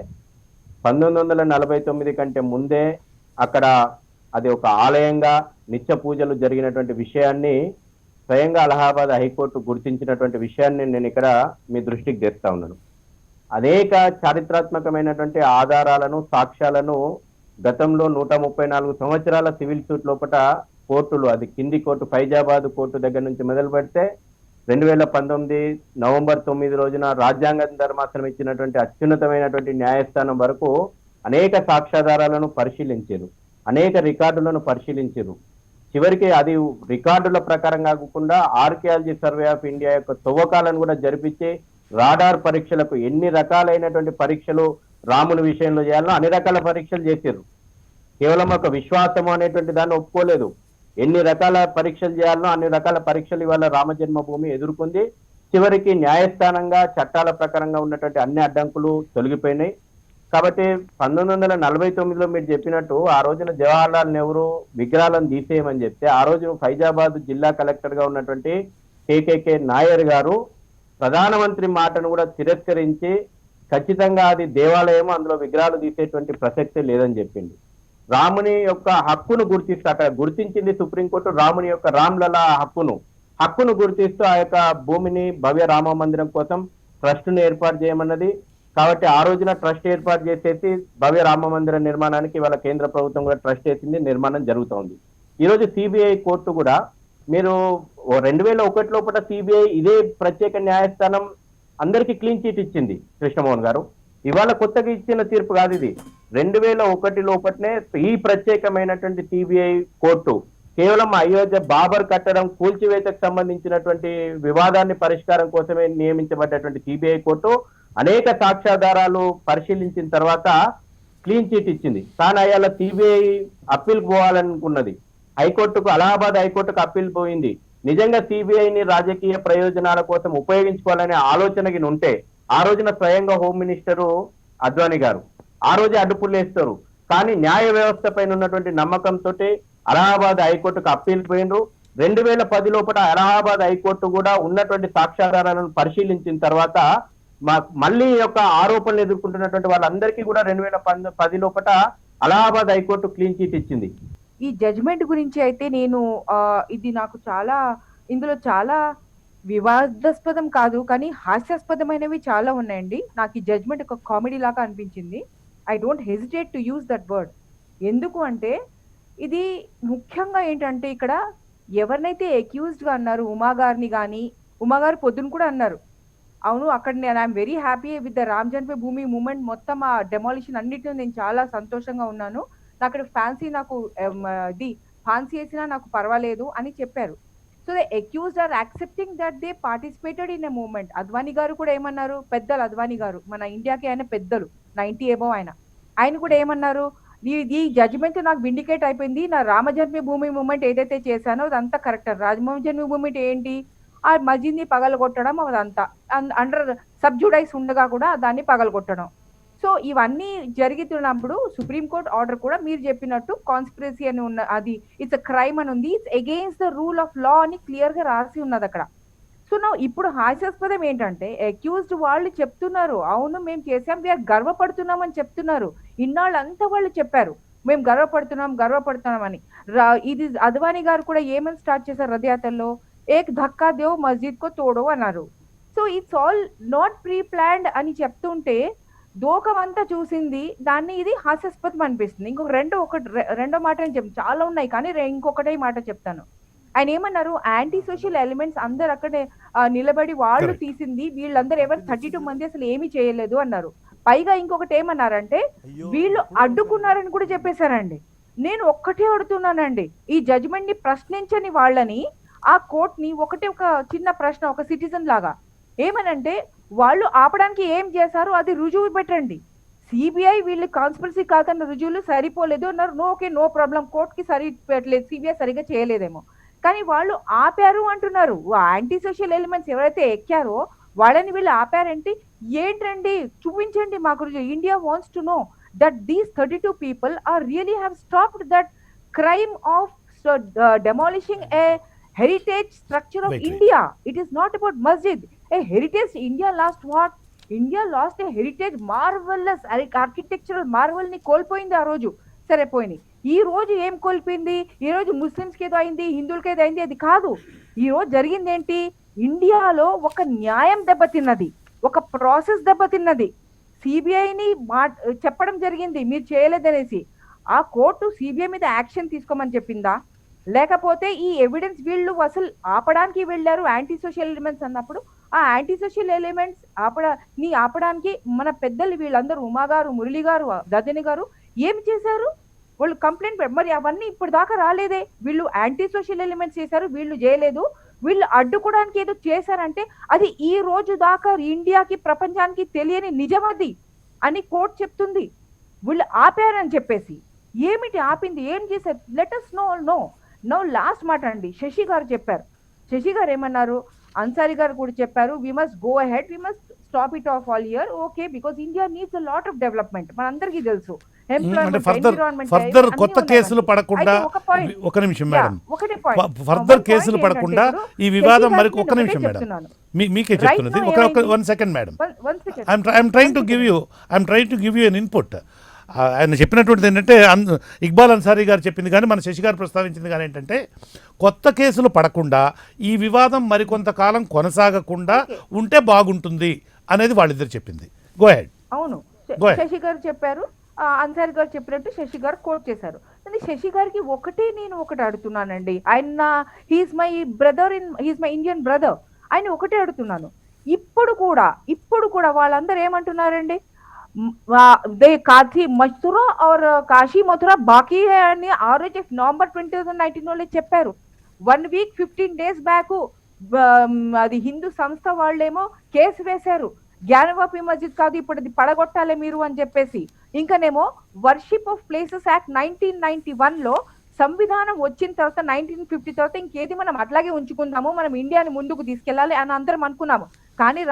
Speaker 6: 1949 కంటే ముందే అక్కడ అది ఒక ఆలయంగా నిత్య పూజలు జరిగినటువంటి విషయాన్ని స్వయంగా అలహాబాద్ హైకోర్టు గుర్తించినటువంటి విషయాన్ని నేను ఇక్కడ మీ దృష్టికి తెస్తా ఉన్నాను. అనేక చారిత్రాత్మకమైనటువంటి ఆధారాలను, సాక్ష్యాలను గతంలో 134 సంవత్సరాల సివిల్ సూట్ లోపల కోర్టులు, అది కింది కోర్టు ఫైజాబాద్ కోర్టు దగ్గర నుంచి మొదలు పెడితే 2019 నవంబర్ 9 రోజున రాజ్యాంగ ధర్మాసనం ఇచ్చినటువంటి అత్యున్నతమైనటువంటి న్యాయస్థానం వరకు అనేక సాక్ష్యాధారాలను పరిశీలించారు, అనేక రికార్డులను పరిశీలించారు. చివరికి అది రికార్డుల ప్రకారం కాకుండా ఆర్కియాలజీ సర్వే ఆఫ్ ఇండియా యొక్క తవ్వకాలను కూడా జరిపించి రాడార్ పరీక్షలకు ఎన్ని రకాలైనటువంటి పరీక్షలు రాముని విషయంలో చేయాలో అన్ని రకాల పరీక్షలు చేశారు. కేవలం ఒక విశ్వాసము అనేటువంటి దాన్ని ఒప్పుకోలేదు. ఎన్ని రకాల పరీక్షలు చేయాలో అన్ని రకాల పరీక్షలు ఇవాళ రామ జన్మభూమి ఎదుర్కొంది. చివరికి న్యాయస్థానంగా చట్టాల ప్రకారంగా ఉన్నటువంటి అన్ని అడ్డంకులు తొలగిపోయినాయి. కాబట్టి 1949లో మీరు చెప్పినట్టు ఆ రోజున జవహర్లాల్ నెహ్రూ విగ్రహాలను తీసేయమని చెప్తే ఆ రోజు ఫైజాబాద్ జిల్లా కలెక్టర్ గా ఉన్నటువంటి కేకేకే నాయర్ గారు ప్రధానమంత్రి మాటను కూడా తిరస్కరించి ఖచ్చితంగా అది దేవాలయం, అందులో విగ్రహాలు తీసేటువంటి ప్రసక్తే లేదని చెప్పింది. రాముని యొక్క హక్కును గుర్తిస్తూ, అక్కడ గుర్తించింది సుప్రీంకోర్టు రాముని యొక్క రామ్లలా హక్కును గుర్తిస్తూ ఆ యొక్క భూమిని భవ్య రామ మందిరం కోసం ట్రస్ట్ ను ఏర్పాటు చేయమన్నది. కాబట్టి ఆ రోజున ట్రస్ట్ ఏర్పాటు చేసేసి భవ్య రామ మందిర నిర్మాణానికి ఇవాళ కేంద్ర ప్రభుత్వం కూడా ట్రస్ట్ చేసింది, నిర్మాణం జరుగుతోంది. ఈ రోజు సిబిఐ కోర్టు కూడా మీరు 2001 లోపల సిబిఐ ఇదే ప్రత్యేక న్యాయస్థానం అందరికీ క్లీన్ చిట్ ఇచ్చింది కృష్ణమోహన్ గారు. ఇవాళ కొత్తగా ఇచ్చిన తీర్పు కాదు ఇది. 2001 లోపలనే ఈ ప్రత్యేకమైనటువంటి సిబిఐ కోర్టు కేవలం అయోధ్య బాబర్ కట్టడం కూల్చివేతకు సంబంధించినటువంటి వివాదాన్ని పరిష్కారం కోసమే నియమించబడ్డటువంటి సిబిఐ కోర్టు అనేక సాక్ష్యాధారాలు పరిశీలించిన తర్వాత క్లీన్ చిట్ ఇచ్చింది. కానీ అయ్యాల సిబిఐ అప్పీల్ పోవాలనుకున్నది, హైకోర్టుకు, అలహాబాద్ హైకోర్టుకు అప్పీల్ పోయింది. నిజంగా సిబిఐని రాజకీయ ప్రయోజనాల కోసం ఉపయోగించుకోవాలనే ఆలోచనకి ఉంటే ఆ రోజున స్వయంగా హోమ్ మినిస్టరు అద్వానీ గారు ఆ రోజే అడ్డుపుల్లేస్తారు. కానీ న్యాయ వ్యవస్థ పైన ఉన్నటువంటి నమ్మకంతో అలహాబాద్ హైకోర్టుకు అప్పీల్ పోయినరు. 2010 లోపల అలహాబాద్ హైకోర్టు కూడా ఉన్నటువంటి సాక్ష్యాధారాలను పరిశీలించిన తర్వాత మళ్ళీ యొక్క ఆరోపణలు ఎదుర్కొంటున్నటువంటి వాళ్ళందరికీ కూడా 2010 లోపల అలహాబాద్ హైకోర్టు క్లీన్ చిట్ ఇచ్చింది.
Speaker 7: ఈ జడ్జ్మెంట్ గురించి అయితే నేను ఇది నాకు చాలా, ఇందులో చాలా వివాదాస్పదం కాదు కానీ హాస్యాస్పదమైనవి చాలా ఉన్నాయండి. నాకు ఈ జడ్జ్మెంట్ ఒక కామెడీ లాగా అనిపించింది. I don't hesitate to use that word. ఎందుకు అంటే ఇది ముఖ్యంగా ఏంటంటే ఇక్కడ ఎవరినైతే అక్యూజ్డ్గా అన్నారు ఉమా గారిని, కానీ ఉమా గారు పొద్దున కూడా అన్నారు, అవును అక్కడ నేను I'm very happy with the Ram జన్మ భూమి మూమెంట్, మొత్తం ఆ డెమాలిషన్ అన్నిటిని నేను చాలా సంతోషంగా ఉన్నాను, అక్కడ ఇది ఫాన్సీ వేసినా నాకు పర్వాలేదు అని చెప్పారు. So the accused are accepting that they participated in a moment. Advani గారు కూడా ఏమన్నారు, పెద్దలు అద్వానీ గారు మన ఇండియాకి ఆయన పెద్దలు, 90 అబౌవ్ ఆయన కూడా ఏమన్నారు, ఈ జడ్జిమెంట్ నాకు విండికేట్ అయిపోయింది, నా రామజన్మభూమి మూమెంట్ ఏదైతే చేశానో అదంతా కరెక్ట్. రామజన్మ మూమెంట్ ఏంటి, ఆ మస్జిద్ని పగలగొట్టడం, అదంతా అండర్ సబ్జుడైస్ ఉండగా కూడా దాన్ని పగలగొట్టడం. సో ఇవన్నీ జరుగుతున్నప్పుడు సుప్రీంకోర్టు ఆర్డర్ కూడా మీరు చెప్పినట్టు కాన్స్పిరసీ అని ఉన్న, అది ఇట్స్ అ క్రైమ్ అని ఉంది, it's against the rule of law అని క్లియర్ గా రాసి ఉన్నది అక్కడ. సో నా ఇప్పుడు హాస్యాస్పదం ఏంటంటే అక్యూజ్డ్ వాళ్ళు చెప్తున్నారు, అవును మేము చేసాం, వీఆర్ గర్వపడుతున్నాం అని చెప్తున్నారు. ఇన్నాళ్ళంతా వాళ్ళు చెప్పారు మేము గర్వపడుతున్నాం అని. ఇది అద్వానీ గారు కూడా ఏమని స్టార్ట్ చేశారు రథయాత్రలో, ఏక్ ధక్కా దేవ్ మస్జిద్ కో తోడో అన్నారు. So it's all not pre planned అని చెప్తుంటే దోకమంతా చూసింది దాన్ని, ఇది హాస్యాస్పదం అనిపిస్తుంది. రెండో మాట అని చెప్తాను, చాలా ఉన్నాయి కానీ ఇంకొకటే మాట చెప్తాను. ఆయన ఏమన్నారు, యాంటీ సోషల్ ఎలిమెంట్స్ అందరు అక్కడే నిలబడి వాళ్ళు తీసింది, వీళ్ళందరూ ఎవరు 32 మంది అసలు ఏమీ చేయలేదు అన్నారు. పైగా ఇంకొకటి ఏమన్నారంటే వీళ్ళు అడ్డుకున్నారని కూడా చెప్పేశారండి. నేను ఒక్కటే అడుగుతున్నానండి, ఈ జడ్జిమెంట్ ని ప్రశ్నించని వాళ్ళని, ఆ కోర్ట్ ని ఒక చిన్న ప్రశ్న, ఒక సిటిజన్ లాగా ఏమనంటే వాళ్ళు ఆపడానికి ఏం చేశారు అది రుజువు పెట్టండి. సిబిఐ వీళ్ళు కాన్స్పిరసీ కాదన్న రుజువులు సరిపోలేదు అన్నారు, నో ప్రాబ్లం, కోర్టుకి సరి పెట్టలేదు, సిబిఐ సరిగా చేయలేదేమో, కానీ వాళ్ళు ఆపారు అంటున్నారు. యాంటీ సోషల్ ఎలిమెంట్స్ ఎవరైతే ఎక్కారో వాళ్ళని వీళ్ళు ఆపారంటే ఏంటండి, చూపించండి మాకు రుజువు. India wants to know that these 32 people are really have stopped that crime of demolishing a heritage structure of India. It is not about masjid. A heritage, India lost what? India lost a heritage, marvelous architectural marvel ni కోల్పోయింది ఆ రోజు. సరే పోయింది, ఈ రోజు ఏం కోల్పోయింది, ఈ రోజు ముస్లిమ్స్కి ఏదో అయింది, హిందువులకి ఏదో అయింది, అది కాదు. ఈ రోజు జరిగింది ఏంటి, ఇండియాలో ఒక న్యాయం దెబ్బతిన్నది, ఒక ప్రాసెస్ దెబ్బతిన్నది. సిబిఐని చెప్పడం జరిగింది మీరు చేయలేదనేసి, ఆ కోర్టు సిబిఐ మీద యాక్షన్ తీసుకోమని చెప్పిందా, లేకపోతే ఈ ఎవిడెన్స్ వీళ్ళు అసలు ఆపడానికి వెళ్ళారు యాంటీ సోషల్ ఎలిమెంట్స్ అన్నప్పుడు, ఆ యాంటీ సోషల్ ఎలిమెంట్స్ ఆపడానికి మన పెద్దలు వీళ్ళందరూ ఉమా గారు, మురళి గారు, దదని గారు ఏమి చేశారు, వాళ్ళు కంప్లైంట్ మరి అవన్నీ ఇప్పుడు దాకా రాలేదే. వీళ్ళు యాంటీ సోషల్ ఎలిమెంట్స్ చేశారు, వీళ్ళు చేయలేదు, వీళ్ళు అడ్డుకోవడానికి ఏదో చేశారంటే అది ఈ రోజు దాకా ఇండియాకి ప్రపంచానికి తెలియని నిజమది అని కోర్టు చెప్తుంది. వీళ్ళు ఆపారని చెప్పేసి ఏమిటి ఆపింది, ఏం చేశారు, let us know. No last మాట అండి, శశి గారు చెప్పారు. శశి గారు ఏమన్నారు, అన్సారీ గారు కూడా చెప్పారు, we must go ahead, we must stop it of all year, okay, because India needs a lot of development, మనందరికీ తెలుసు.
Speaker 1: అంటే ఫర్దర్ కొత్త కేసులు పడకుండా ఒక నిమిషం మేడం, ఫర్దర్ కేసులు పడకుండా ఈ వివాదం మరి ఒక నిమిషం మేడం, మీకే చెప్తున్నది ఒక 1 second madam. I'm trying to give you an input. ఆయన చెప్పినటువంటిది ఏంటంటే ఇక్బాల్ అన్సారీ గారు చెప్పింది కానీ మన శశి గారు ప్రస్తావించింది కానీ ఏంటంటే కొత్త కేసులు పడకుండా ఈ వివాదం మరికొంతకాలం కొనసాగకుండా ఉంటే బాగుంటుంది అనేది వాళ్ళిద్దరు చెప్పింది. Go head.
Speaker 7: అవును,
Speaker 1: Go ahead.
Speaker 7: శశి గారు చెప్పారు, అన్సారీ గారు చెప్పినట్టు శశి గారు కోట్ చేశారు. కానీ శశి గారికి నేను ఒకటి అడుగుతున్నానండి. ఆయన హీఈస్ మై ఇండియన్ బ్రదర్. ఆయన ఒకటే అడుగుతున్నాను, ఇప్పుడు కూడా వాళ్ళందరూ ఏమంటున్నారండి, మథురా और కాశీ మథురా బాకీ హై అని ఆ రోజు నవంబర్ 2019 చెప్పారు. 1 వీక్ 15 డేస్ బ్యాక్ అది హిందూ సంస్థ వాళ్ళేమో కేసు వేశారు, జ్ఞానవాపి మస్జిద్ కాదు ఇప్పుడు అది పడగొట్టాలి మీరు అని చెప్పేసి. ఇంకనేమో వర్షిప్ ఆఫ్ ప్లేసెస్ యాక్ట్ 1991 లో సంవిధానం వచ్చిన తర్వాత 1950 తర్వాత ఇంకేది మనం అట్లాగే ఉంచుకుందాము, మనం ఇండియాని ముందుకు తీసుకెళ్ళాలి అని అందరం అనుకున్నాము. కానీ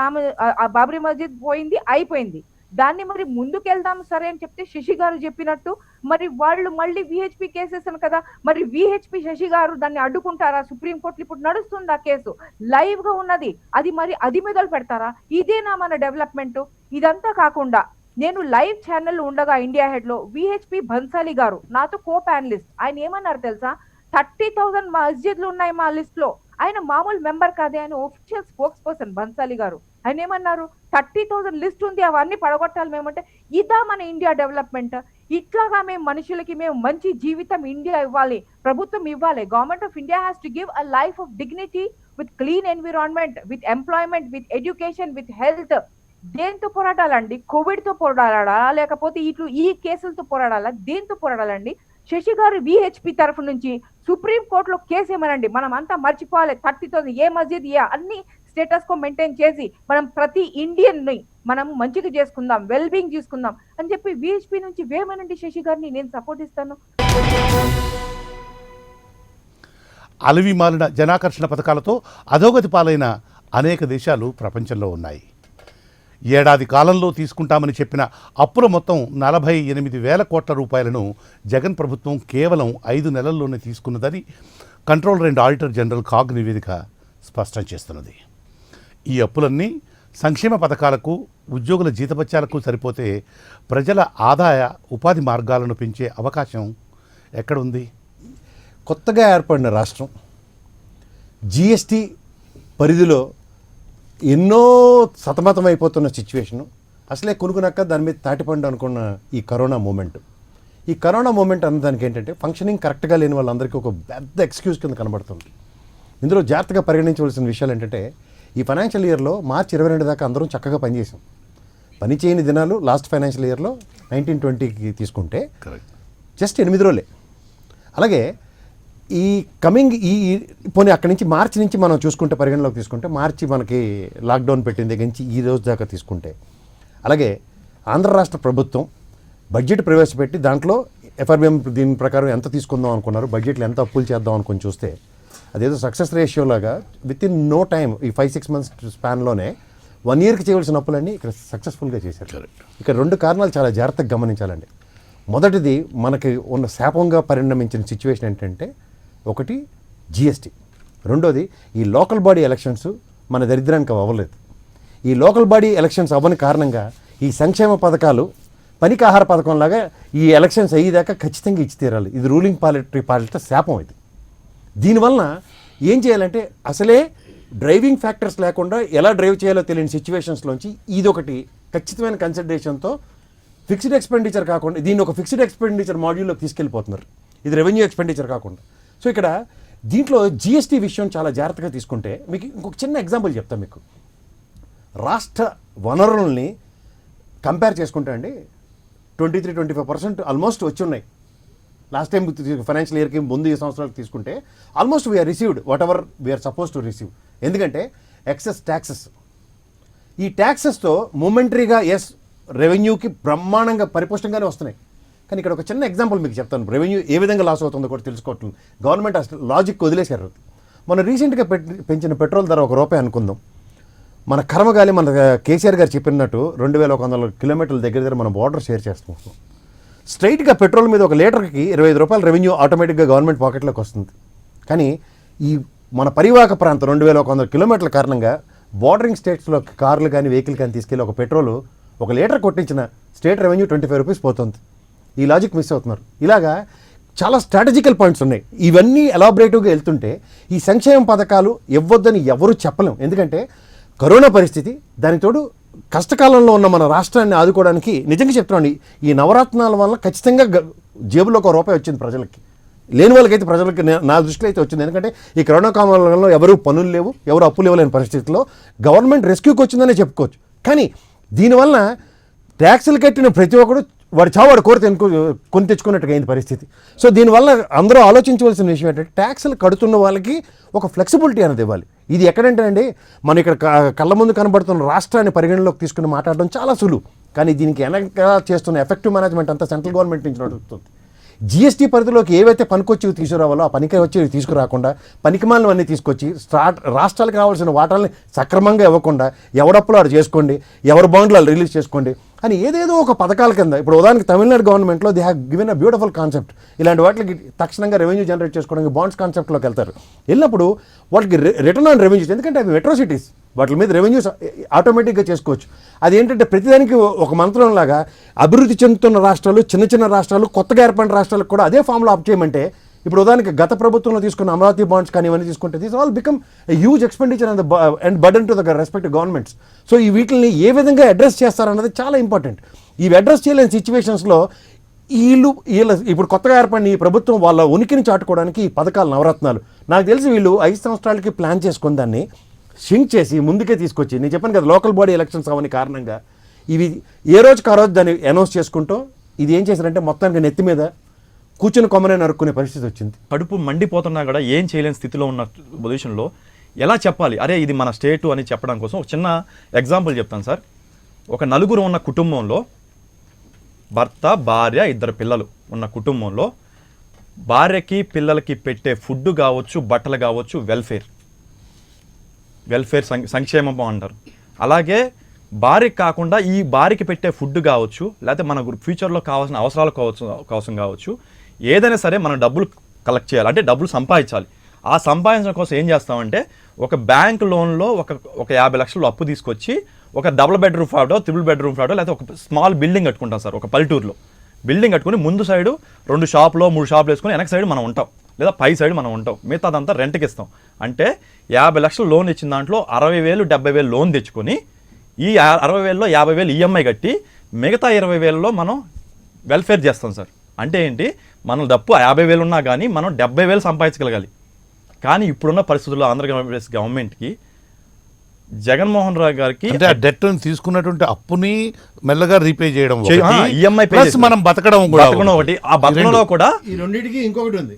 Speaker 7: బాబ్రీ మస్జిద్ పోయింది, అయిపోయింది. దాన్ని మరి ముందుకెళ్దాం సరే అని చెప్తే శశి గారు చెప్పినట్టు మరి వాళ్ళు మళ్ళీ విహెచ్పి కేసేసాను కదా, మరి విహెచ్పి శశి గారు దాన్ని అడ్డుకుంటారా? సుప్రీంకోర్టులో ఇప్పుడు నడుస్తుంది ఆ కేసు, లైవ్ గా ఉన్నది. అది మొదలు పెడతారా? ఇదేనా మన డెవలప్మెంట్? ఇదంతా కాకుండా నేను లైవ్ ఛానల్ ఉండగా ఇండియా హెడ్ లో విహెచ్పి బన్సాలి గారు నాతో కో ప్యానలిస్ట్, ఆయన ఏమన్నారు తెలుసా, 30,000 మస్జిద్లు ఉన్నాయి మా లిస్ట్ లో. ఆయన మామూలు మెంబర్ కాదే, ఆయన ఒఫిషియల్ స్పోక్స్ పర్సన్ బన్సాలి గారు. ఆయన ఏమన్నారు, 30,000 లిస్ట్ ఉంది, అవన్నీ పడగొట్టాలి మేమంటే. ఇదా మన ఇండియా డెవలప్మెంట్? ఇట్లాగా మేము మనుషులకి మేము మంచి జీవితం ఇండియా ఇవ్వాలి, ప్రభుత్వం ఇవ్వాలి. Government of India has to give a life of dignity with clean environment, with employment, with education, with health. దేంతో పోరాడాలండి? కోవిడ్ తో పోరాడాలా, లేకపోతే ఈ కేసులతో పోరాడాలా? దేంతో పోరాడాలండి? శశి గారు విహెచ్పి తరఫు నుంచి సుప్రీం కోర్టులో కేసు ఏమనండి, మనం అంతా మర్చిపోవాలి. 30,000 ఏ మస్జిద్ అన్ని స్టేటస్ కో మెయింటైన్ చేసి మనం ప్రతి ఇండియన్ ని మనం మంచిగా చేసుకుందాం, వెల్ బీయింగ్ చేసుకుందాం అని చెప్పి విహెచ్పి నుంచి వేమనండి శశి గారిని. నేను సపోర్ట్ ఇస్తాను.
Speaker 1: అలవి మాలిన జనాకర్షణ పథకాలతో అధోగతి పాలైన అనేక దేశాలు ప్రపంచంలో ఉన్నాయి. ఏడాది కాలంలో తీసుకుంటామని చెప్పిన అప్పుల మొత్తం 48,000 కోట్ల రూపాయలను జగన్ ప్రభుత్వం కేవలం 5 నెలల్లోనే తీసుకున్నదని controller and auditor general CAG నివేదిక స్పష్టం చేస్తున్నది. ఈ అప్పులన్నీ సంక్షేమ పథకాలకు, ఉద్యోగుల జీతభత్యాలకు సరిపోతే ప్రజల ఆదాయ ఉపాధి మార్గాలను పెంచే అవకాశం ఎక్కడుంది?
Speaker 8: కొత్తగా ఏర్పడిన రాష్ట్రం జిఎస్టీ పరిధిలో ఎన్నో సతమతమైపోతున్న సిచ్యువేషను, అసలే కొనుక్కునక్క దాని మీద తాటిపండు అనుకున్న ఈ కరోనా మూమెంట్ అన్నదానికి ఏంటంటే ఫంక్షనింగ్ కరెక్ట్గా లేని వాళ్ళందరికీ ఒక పెద్ద ఎక్స్క్యూజ్ కింద కనబడుతుంది. ఇందులో జాగ్రత్తగా పరిగణించవలసిన విషయాలు ఏంటంటే ఈ ఫైనాన్షియల్ ఇయర్లో మార్చి 22 దాకా అందరం చక్కగా పనిచేసాం. పని చేయని దినాలు లాస్ట్ ఫైనాన్షియల్ ఇయర్లో 1920కి తీసుకుంటే జస్ట్ 8 రోజులే. అలాగే ఈ కమింగ్ పోనీ అక్కడి నుంచి మార్చి నుంచి మనం చూసుకుంటే పరిగణలోకి తీసుకుంటే మార్చి మనకి లాక్డౌన్ పెట్టిన దగ్గర నుంచి ఈ రోజు దాకా తీసుకుంటే, అలాగే ఆంధ్ర రాష్ట్ర ప్రభుత్వం బడ్జెట్ ప్రవేశపెట్టి దాంట్లో ఎఫ్ఆర్బిఎం దీని ప్రకారం ఎంత తీసుకుందాం అనుకున్నారు, బడ్జెట్లో ఎంత అప్పులు చేద్దాం అనుకుని చూస్తే అదేదో సక్సెస్ రేషియో లాగా విత్ ఇన్ నో టైం ఈ 5-6 మంత్స్ స్పాన్లోనే 1 ఇయర్కి చేయవలసిన అప్పులన్నీ ఇక్కడ సక్సెస్ఫుల్గా చేశారు. ఇక్కడ 2 కారణాలు చాలా జాగ్రత్తగా గమనించాలండి. మొదటిది మనకి ఉన్న శాపంగా పరిణమించిన సిచ్యువేషన్ ఏంటంటే ఒకటి జిఎస్టీ, రెండోది ఈ లోకల్ బాడీ ఎలక్షన్స్ మన దరిద్రానికి అవ్వలేదు. ఈ లోకల్ బాడీ ఎలక్షన్స్ అవ్వని కారణంగా ఈ సంక్షేమ పథకాలు పనికి ఆహార పథకంలాగా ఈ ఎలక్షన్స్ అయ్యేదాకా ఖచ్చితంగా ఇచ్చి తీరాలి. ఇది రూలింగ్ పార్టీ శాపం. ఇది దీనివలన ఏం చేయాలంటే అసలే డ్రైవింగ్ ఫ్యాక్టర్స్ లేకుండా ఎలా డ్రైవ్ చేయాలో తెలియని సిచ్యువేషన్స్లోంచి ఇదొకటి ఖచ్చితమైన కన్సిడరేషన్తో ఫిక్స్డ్ ఎక్స్పెండిచర్ కాకుండా దీన్ని ఒక ఫిక్స్డ్ ఎక్స్పెండిచర్ మాడ్యూల్లోకి తీసుకెళ్ళిపోతున్నారు. ఇది రెవెన్యూ ఎక్స్పెండిచర్ కాకుండా. సో ఇక్కడ దీంట్లో జిఎస్టీ విషయం చాలా జాగ్రత్తగా తీసుకుంటే మీకు ఇంకొక చిన్న ఎగ్జాంపుల్ చెప్తాను. మీకు రాష్ట్ర వనరుల్ని కంపేర్ చేసుకుంటే అండి 23-25% ఆల్మోస్ట్ వచ్చి ఉన్నాయి. లాస్ట్ టైం ఫైనాన్షియల్ ఇయర్కి ముందు ఈ సంవత్సరాలకు తీసుకుంటే almost we are received whatever we are supposed to receive. ఎందుకంటే ఎక్సెస్ ట్యాక్సెస్, ఈ ట్యాక్సెస్తో మూమెంటరీగా రెవెన్యూకి బ్రహ్మాండంగా పరిపుష్టంగానే వస్తున్నాయి. కానీ ఇక్కడ ఒక చిన్న ఎగ్జాంపుల్ మీకు చెప్తాను. రెవెన్యూ ఏ విధంగా లాస్ అవుతుందో కూడా తెలుసుకోవట్లేదు. గవర్నమెంట్ అసలు లాజిక్ వదిలేశారు. మన రీసెంట్గా పెంచిన పెట్రోల్ ధర ₹1 అనుకుందాం. మన కర్మగాలి మన కేసీఆర్ గారు చెప్పినట్టు 2,100 కిలోమీటర్ల దగ్గర మనం బార్డర్ షేర్ చేస్తున్నాం. స్ట్రైట్గా పెట్రోల్ మీద ఒక లీటర్కి 25 రూపాయల రెవెన్యూ ఆటోమేటిక్గా గవర్నమెంట్ పాకెట్లోకి వస్తుంది. కానీ ఈ మన పరివాహక ప్రాంతం 2100 కిలోమీటర్ల కారణంగా బార్డరింగ్ స్టేట్స్లో కార్లు కానీ వెహికల్ కానీ తీసుకెళ్ళి ఒక పెట్రోల్ ఒక లీటర్ కొట్టించిన స్టేట్ రెవెన్యూ 25 రూపీస్ పోతుంది. ఈ లాజిక్ మిస్ అవుతున్నారు. ఇలాగా చాలా స్ట్రాటజికల్ పాయింట్స్ ఉన్నాయి. ఇవన్నీ ఎలాబరేటివ్గా వెళ్తుంటే ఈ సంక్షేమ పథకాలు ఇవ్వొద్దని ఎవరు చెప్పలేం. ఎందుకంటే కరోనా పరిస్థితి, దానికి తోడు కష్టకాలంలో ఉన్న మన రాష్ట్రాన్ని ఆదుకోవడానికి నిజంగా చెప్తున్నాను, ఈ నవరత్నాల వల్ల ఖచ్చితంగా జేబులో ఒక రూపాయి వచ్చింది ప్రజలకి. లేని వాళ్ళకైతే ప్రజలకి నా దృష్టిలో అయితే వచ్చింది. ఎందుకంటే ఈ కరోనా కాలంలో ఎవరు పనులు లేవు, ఎవరు అప్పులు ఇవ్వలేని పరిస్థితిలో గవర్నమెంట్ రెస్క్యూకి వచ్చిందనే చెప్పుకోవచ్చు. కానీ దీనివల్ల ట్యాక్సులు కట్టిన ప్రతి ఒక్కరు వాడు చావాడు కోరితే కొని తెచ్చుకున్నట్టుగా అయింది పరిస్థితి. సో దీనివల్ల అందరూ ఆలోచించవలసిన విషయం ఏంటంటే ట్యాక్సులు కడుతున్న వాళ్ళకి ఒక ఫ్లెక్సిబిలిటీ అనేది ఇవ్వాలి. ఇది ఎక్కడంటే అండి, మనం ఇక్కడ కళ్ళ ముందు కనబడుతున్న రాష్ట్రాన్ని పరిగణనలోకి తీసుకుని మాట్లాడడం చాలా సులువు. కానీ దీనికి వెనక చేస్తున్న ఎఫెక్టివ్ మేనేజ్మెంట్ అంతా సెంట్రల్ గవర్నమెంట్ నుంచి నడుస్తుంది. జిఎస్టీ పరిధిలోకి ఏవైతే పనికొచ్చేవి తీసుకురావాలో ఆ పనికి వచ్చేవి తీసుకురాకుండా పనికిమాలినవన్నీ తీసుకొచ్చి రాష్ట్రాలకు రావాల్సిన వాటాలని సక్రమంగా ఇవ్వకుండా ఎవడప్పులు ఆడు చేసుకోండి, ఎవరి బాండ్లు వాళ్ళు రిలీజ్ చేసుకోండి అని ఏదేదో ఒక పథకాల కింద, ఇప్పుడు ఉదాహరణకి తమిళనాడు గవర్నమెంట్లో they have given a beautiful concept. ఇలాంటి వాటికి తక్షణంగా రెవెన్యూ జనరేట్ చేసుకోవడానికి బాండ్స్ కాన్సెప్ట్లోకి వెళ్తారు. వెళ్ళినప్పుడు వాళ్ళకి రిటర్న్ ఆన్ రెవెన్యూస్, ఎందుకంటే అవి మెట్రో సిటీస్, వాటి మీద రెవెన్యూస్ ఆటోమేటిక్గా చేసుకోవచ్చు. అదేంటంటే ప్రతిదానికి ఒక మంత్రంలాగా అభివృద్ధి చెందుతున్న రాష్ట్రాలు, చిన్న చిన్న రాష్ట్రాలు, కొత్తగా ఏర్పడిన రాష్ట్రాలకు కూడా అదే ఫామ్లో అప్ చేయమంటే, ఇప్పుడు ఉదాహరణకి గత ప్రభుత్వంలో తీసుకున్న అమరావతి బాండ్స్ కానీ ఇవన్నీ తీసుకుంటే these all become a huge expenditure and burden to the respective governments. So ఈ వీటిని ఏ విధంగా అడ్రస్ చేస్తారన్నది చాలా ఇంపార్టెంట్. ఇవి అడ్రస్ చేయలేని సిచ్యువేషన్స్లో వీళ్ళ ఇప్పుడు కొత్తగా ఏర్పడిన ఈ ప్రభుత్వం వాళ్ళ ఉనికిని చాటుకోవడానికి ఈ పథకాలు, నవరత్నాలు, నాకు తెలిసి వీళ్ళు 5 సంవత్సరాలకి ప్లాన్ చేసుకుని దాన్ని షింక్ చేసి ముందుకే తీసుకొచ్చి, నేను చెప్పాను కదా లోకల్ బాడీ ఎలక్షన్స్ అవని కారణంగా ఇవి ఏ రోజుకి ఆ రోజు దాన్ని అనౌన్స్ చేసుకుంటూ ఇది ఏం చేశారంటే మొత్తానికి నెత్తి మీద కూర్చుని కొమ్మనే నరుక్కునే పరిస్థితి వచ్చింది.
Speaker 9: కడుపు మండిపోతున్నా కూడా ఏం చేయలేని స్థితిలో ఉన్న పొజిషన్లో ఎలా చెప్పాలి, అరే ఇది మన స్టేటు అని చెప్పడం కోసం ఒక చిన్న ఎగ్జాంపుల్ చెప్తాను సార్. ఒక నలుగురు ఉన్న కుటుంబంలో, భర్త, భార్య, 2 పిల్లలు ఉన్న కుటుంబంలో భార్యకి పిల్లలకి పెట్టే ఫుడ్ కావచ్చు, బట్టలు కావచ్చు, వెల్ఫేర్ సంక్షేమం అంటారు. అలాగే భార్యకి కాకుండా ఈ భార్యకి పెట్టే ఫుడ్ కావచ్చు, లేకపోతే మన ఫ్యూచర్లో కావాల్సిన అవసరాల కోసం కావచ్చు, ఏదైనా సరే మనం డబ్బులు కలెక్ట్ చేయాలి, అంటే డబ్బులు సంపాదించాలి. ఆ సంపాదించడం కోసం ఏం చేస్తామంటే ఒక బ్యాంక్ లోన్లో ఒక 50 లక్షలు అప్పు తీసుకొచ్చి ఒక డబుల్ బెడ్రూమ్ ఫ్లాటో, 3 బెడ్రూమ్ ఫ్లాటో, లేకపోతే ఒక స్మాల్ బిల్డింగ్ కట్టుకుంటాం సార్. ఒక పల్లెటూరులో బిల్డింగ్ కట్టుకుని ముందు సైడు 2 షాపులు 3 షాపులు వేసుకుని వెనక సైడ్ మనం ఉంటాం, లేదా పై సైడ్ మనం ఉంటాం, మిగతాదంతా రెంట్కి ఇస్తాం. అంటే 50 లక్షలు లోన్ ఇచ్చిన దాంట్లో 60,000 70,000 లోన్ తెచ్చుకొని ఈ 60,000లో 50,000 ఈఎంఐ కట్టి మిగతా 20,000లో మనం వెల్ఫేర్ చేస్తాం సార్. అంటే ఏంటి, మన డబ్బు 50,000 ఉన్నా కానీ మనం 70,000 సంపాదించగలగాలి. కానీ ఇప్పుడున్న పరిస్థితుల్లో ఆంధ్రప్రదేశ్ గవర్నమెంట్కి, జగన్మోహన్ రావు గారికి
Speaker 1: అంటే ఆ డెట్ తీసుకున్నటువంటి అప్పుని మెల్లగా రీపే చేయడం,
Speaker 9: ఈఎంఐ
Speaker 1: మనం బతకడం
Speaker 9: ఒకటి. ఆ బతకంలో కూడా
Speaker 8: ఈ రెండింటికి ఇంకొకటి ఉంది,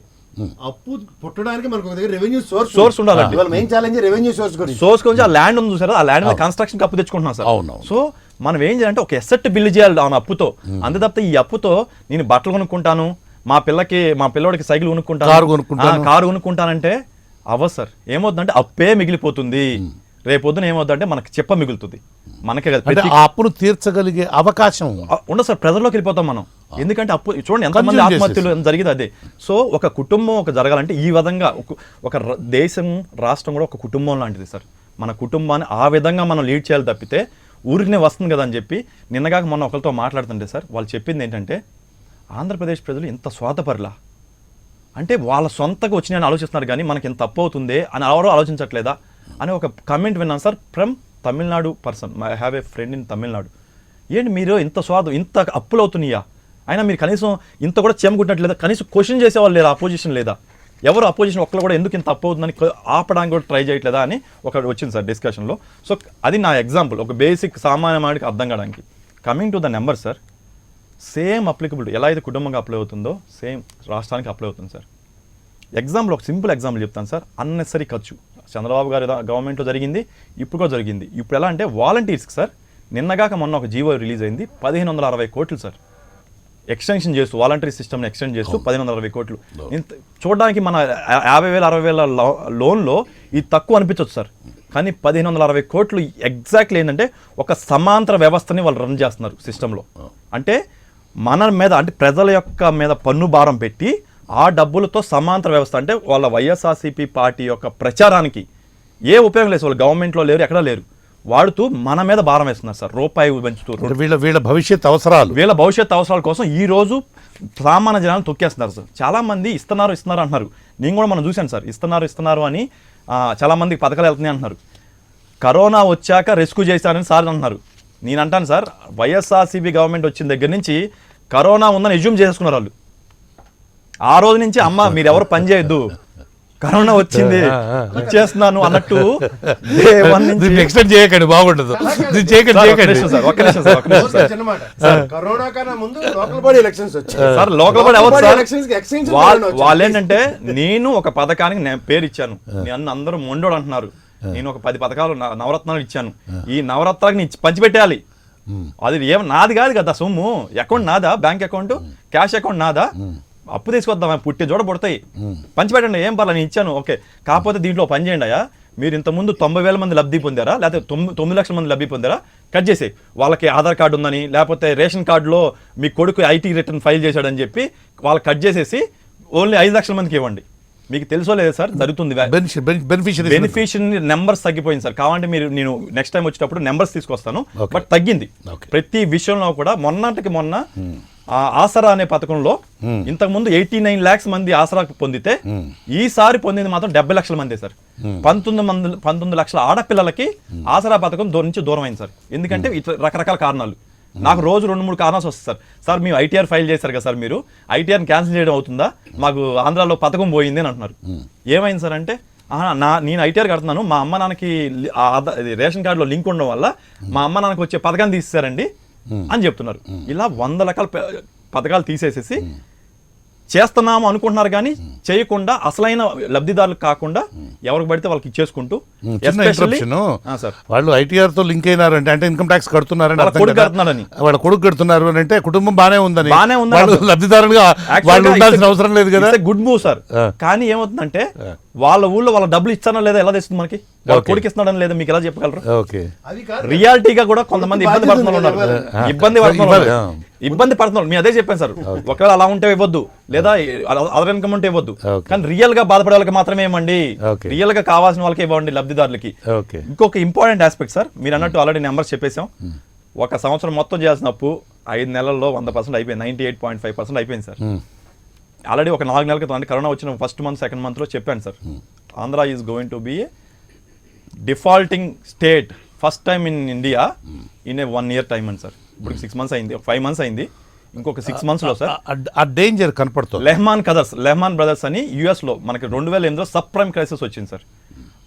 Speaker 8: అప్పు పుట్టడానికి మనకు ఒక దగ్గర రెవెన్యూ
Speaker 9: సోర్స్ ఉండాలండి.
Speaker 8: మెయిన్ ఛాలెంజ్ రెవెన్యూ సోర్స్ గురించి.
Speaker 9: సోర్స్ గురించి ఆ ల్యాండ్ ఉంది చూసారా, ఆ ల్యాండ్ కన్స్ట్రక్షన్ అప్పు తెచ్చుకుంటున్నాం సార్. సో మనం ఏం చేయాలంటే ఒక ఎసెట్ బిల్డ్ చేయాలి ఆ అప్పుతో. అంతే తప్ప ఈ అప్పుతో నేను బట్టలు కొనుక్కుంటాను, మా పిల్లవాడికి సైకిల్ కొనుక్కుంటాను, కారు కొనుక్కుంటానంటే అవ్వదు సార్. ఏమవుతుందంటే అప్పే మిగిలిపోతుంది. రేపొద్దున ఏమవుతుందంటే మనకి చెప్ప మిగులుతుంది. మనకే
Speaker 1: అప్పును తీర్చగలిగే అవకాశం
Speaker 9: ఉండదు సార్. ప్రజల్లోకి వెళ్ళిపోతాం మనం. ఎందుకంటే అప్పు చూడండి ఎంతమంది ఆత్మహత్యలు జరిగేది అదే. సో ఒక కుటుంబం జరగాలంటే ఈ విధంగా ఒక దేశం, రాష్ట్రం కూడా ఒక కుటుంబం లాంటిది సార్. మన కుటుంబాన్ని ఆ విధంగా మనం లీడ్ చేయాలి తప్పితే ఊరికనే వస్తుంది కదా అని చెప్పి నిన్నగాక మొన్న ఒకరితో మాట్లాడుతుంటే సార్ వాళ్ళు చెప్పింది ఏంటంటే ఆంధ్రప్రదేశ్ ప్రజలు ఇంత స్వార్థపరులా, అంటే వాళ్ళ సొంతగా వచ్చినాయని ఆలోచిస్తున్నారు కానీ మనకి ఎంత తప్పు అవుతుంది అని ఎవరో ఆలోచించట్లేదా అని ఒక కమెంట్ విన్నాను sir from Tamil Nadu person. I have a friend in Tamil Nadu. ఏంటి మీరు ఇంత అప్పులు అవుతున్నాయా, అయినా మీరు కనీసం ఇంత కూడా చెమగుట్టినట్లేదా, కనీసం క్వశ్చన్ చేసేవాళ్ళు లేదా, అపోజిషన్ లేదా, ఎవరు అపోజిషన్ ఒక్కరు కూడా ఎందుకు ఇంత అప్పు అవుతుందని ఆపడానికి కూడా ట్రై చేయట్లేదా అని ఒకటి వచ్చింది సార్ డిస్కషన్లో. సో అది నా ఎగ్జాంపుల్, ఒక బేసిక్ సామాన్య మాడికి అర్థం కావడానికి. Coming to the number sir, same applicable ఎలా అయితే కుటుంబంగా అప్లై అవుతుందో సేమ్ రాష్ట్రానికి అప్లై అవుతుంది సార్. ఎగ్జాంపుల్, ఒక సింపుల్ ఎగ్జాంపుల్ చెప్తాను సార్. అన్నెసరీ ఖర్చు చంద్రబాబు గారి గవర్నమెంట్లో జరిగింది, ఇప్పుడు కూడా జరిగింది. ఇప్పుడు ఎలా అంటే వాలంటీర్స్కి సార్ నిన్నగాక మొన్న ఒక జీవో రిలీజ్ అయింది, 1,560 కోట్లు సార్ ఎక్స్టెన్షన్ చేస్తూ, వాలంటరీ సిస్టమ్ని ఎక్స్టెండ్ చేస్తూ 1,560 కోట్లు. చూడడానికి మన 50,000 60,000 లోన్లో ఇది తక్కువ అనిపించవచ్చు సార్, కానీ 1,560 కోట్లు ఎగ్జాక్ట్లీ ఏంటంటే ఒక సమాంతర వ్యవస్థని వాళ్ళు రన్ చేస్తున్నారు సిస్టంలో. అంటే మన మీద అంటే ప్రజల యొక్క మీద పన్ను భారం పెట్టి ఆ డబ్బులతో సమాంతర వ్యవస్థ అంటే వాళ్ళ వైఎస్ఆర్సీపీ పార్టీ యొక్క ప్రచారానికి ఏ ఉపయోగం లేదు. వాళ్ళు గవర్నమెంట్లో లేరు, ఎక్కడా లేరు, వాడుతూ మన మీద భారం వేస్తున్నారు సార్. రూపాయి పెంచుతూ
Speaker 1: వీళ్ళ భవిష్యత్ అవసరాలు,
Speaker 9: వీళ్ళ భవిష్యత్ అవసరాల కోసం ఈ రోజు సామాన్య జనాలను తొక్కేస్తున్నారు సార్. చాలా మంది ఇస్తున్నారు అంటున్నారు. నేను కూడా మనం చూశాను సార్, ఇస్తున్నారు అని చాలా మందికి పథకాలు వెళ్తున్నాయి అంటున్నారు. కరోనా వచ్చాక రెస్క్యూ చేశారని సార్ అంటున్నారు. నేను అంటాను సార్, వైఎస్ఆర్సీపీ గవర్నమెంట్ వచ్చిన దగ్గర నుంచి కరోనా ఉందని ఎజ్యూమ్ చేసుకున్నారు వాళ్ళు. ఆ రోజు నుంచి అమ్మ మీరెవరు పని చేయొద్దు, కరోనా వచ్చింది ఇచ్చేస్తున్నాను అన్నట్టు
Speaker 1: ఎక్స్టెండ్ చేయకండి, బాగుండదు.
Speaker 8: కరోనా కన్నా ముందు లోకల్ బాడీ ఎలక్షన్స్ వచ్చాయి
Speaker 9: సార్. లోకల్ బాడీ వాళ్ళు ఏంటంటే, నేను ఒక పథకానికి పేరు ఇచ్చాను, నన్ను అందరూ మొండోడు అంటున్నారు. నేను ఒక 10 పథకాలు నవరత్నాలు ఇచ్చాను, ఈ నవరత్నాలకు పంచిపెట్టాలి. అది నాది కాదు కదా సొమ్ము. అకౌంట్ నాదా, బ్యాంక్ అకౌంట్, క్యాష్ అకౌంట్ నాదా, అప్పు తీసుకొద్దాం, పుట్టే చోట పుడతాయి, పంచిపెట్టండి, ఏం పర్లేదు నేను ఇచ్చాను, ఓకే. కాకపోతే దీంట్లో పని చేయండి అయ్యా, మీరు ఇంతకుముందు 90,000 మంది లబ్ధి పొందారా, లేకపోతే 9 లక్షల మంది లబ్ధి పొందారా, కట్ చేసి వాళ్ళకి ఆధార్ కార్డు ఉందని, లేకపోతే రేషన్ కార్డులో మీ కొడుకు ఐటీ రిటర్న్ ఫైల్ చేశాడని చెప్పి వాళ్ళకి కట్ చేసేసి ఓన్లీ 5 లక్షల మందికి ఇవ్వండి. మీకు తెలుసో లేదు సార్, జరుగుతుంది. బెనిఫిషియరీ నెంబర్స్ తగ్గిపోయింది సార్. కావాలంటే నేను నెక్స్ట్ టైం వచ్చేటప్పుడు నెంబర్స్ తీసుకొస్తాను. బట్ తగ్గింది ప్రతి విషయంలో కూడా. మొన్న ఆసరా అనే పథకంలో ఇంతకుముందు 89 lakhs మంది ఆసరా పొందితే ఈసారి పొందింది మాత్రం 70 లక్షల మంది సార్. 19 లక్షల ఆడపిల్లలకి ఆసరా పథకం నుంచి దూరం అయింది సార్. ఎందుకంటే రకరకాల కారణాలు. నాకు రోజు 2-3 కారణాలు వస్తాయి సార్. మేము ఐటీఆర్ ఫైల్ చేశారు కదా సార్, మీరు ఐటీఆర్ని క్యాన్సిల్ చేయడం అవుతుందా, మాకు ఆంధ్రాలో పథకం పోయింది అని అంటున్నారు. ఏమైంది సార్ అంటే, నేను ఐటీఆర్ కడుతున్నాను, మా అమ్మ నాన్నకి రేషన్ కార్డులో లింక్ ఉండడం వల్ల మా అమ్మ నాన్నకి వచ్చే పథకాన్ని తీసేశారండి అని చెప్తున్నారు. ఇలా 100 రకాల పథకాలు తీసేసేసి చేస్తున్నాము అనుకుంటున్నారు, కానీ చేయకుండా అసలైన లబ్ధిదారులకు కాకుండా ఎవరికి పడితే వాళ్ళకి ఇచ్చేసుకుంటూ.
Speaker 1: వాళ్ళు ఐటీఆర్ తో లింక్ అయినారంటే, అంటే ఇన్కమ్ ట్యాక్స్ కడుతున్నారని, వాళ్ళ కొడుకు కడుతున్నారు అని అంటే కుటుంబం బానే ఉందని, లబ్ధిదారులుగా వాళ్ళు ఉండాల్సిన అవసరం లేదు కదా.
Speaker 9: Good move sir. కానీ ఏమవుతుందంటే, వాళ్ళ ఊళ్ళో వాళ్ళ డబ్బులు ఇస్తానో లేదా ఎలా తెస్తుంది మనకి, వాళ్ళ కొడుకు ఇస్తున్నాడని లేదా మీకు ఎలా చెప్పగలరు? రియాలిటీగా కూడా కొంతమంది ఇబ్బంది పడుతున్నారు. ఇబ్బంది పడుతున్నారు. మీ అదే చెప్పాను సార్, ఒకవేళ అలా ఉంటే ఇవ్వద్దు, లేదా అదర్ ఇన్కమ్ ఉంటే ఇవ్వద్దు, కానీ రియల్ గా బాధపడే వాళ్ళకి మాత్రమే ఇవ్వండి, రియల్ గా కావాల్సిన వాళ్ళకి ఇవ్వండి లబ్ధిదారులకి. ఇంకొక ఇంపార్టెంట్ ఆస్పెక్ట్ సార్, మీరు అన్నట్టు ఆల్రెడీ నెంబర్స్ చెప్పేసాం. ఒక సంవత్సరం మొత్తం చేయాల్సిన అప్పు 5 నెలల్లో 100% అయిపోయింది, 98.5% అయిపోయింది సార్. ఆల్రెడీ ఒక 4 నెలల క్రితం, అంటే కరోనా వచ్చిన ఫస్ట్ మంత్ సెకండ్ మంత్ లో చెప్పాను sir, Andhra is going to be defaulting state first time in India in a 1 year time అని సార్. ఇప్పుడు 6 months అయింది, 5 months అయింది, ఇంకొక 6 months లో సార్
Speaker 1: ఆ డేంజర్ కనపడుతుంది.
Speaker 9: లెహమాన్ బ్రదర్స్ అని US లో మనకి 2008లో సబ్ ప్రైమ్ క్రైసిస్ వచ్చింది సార్.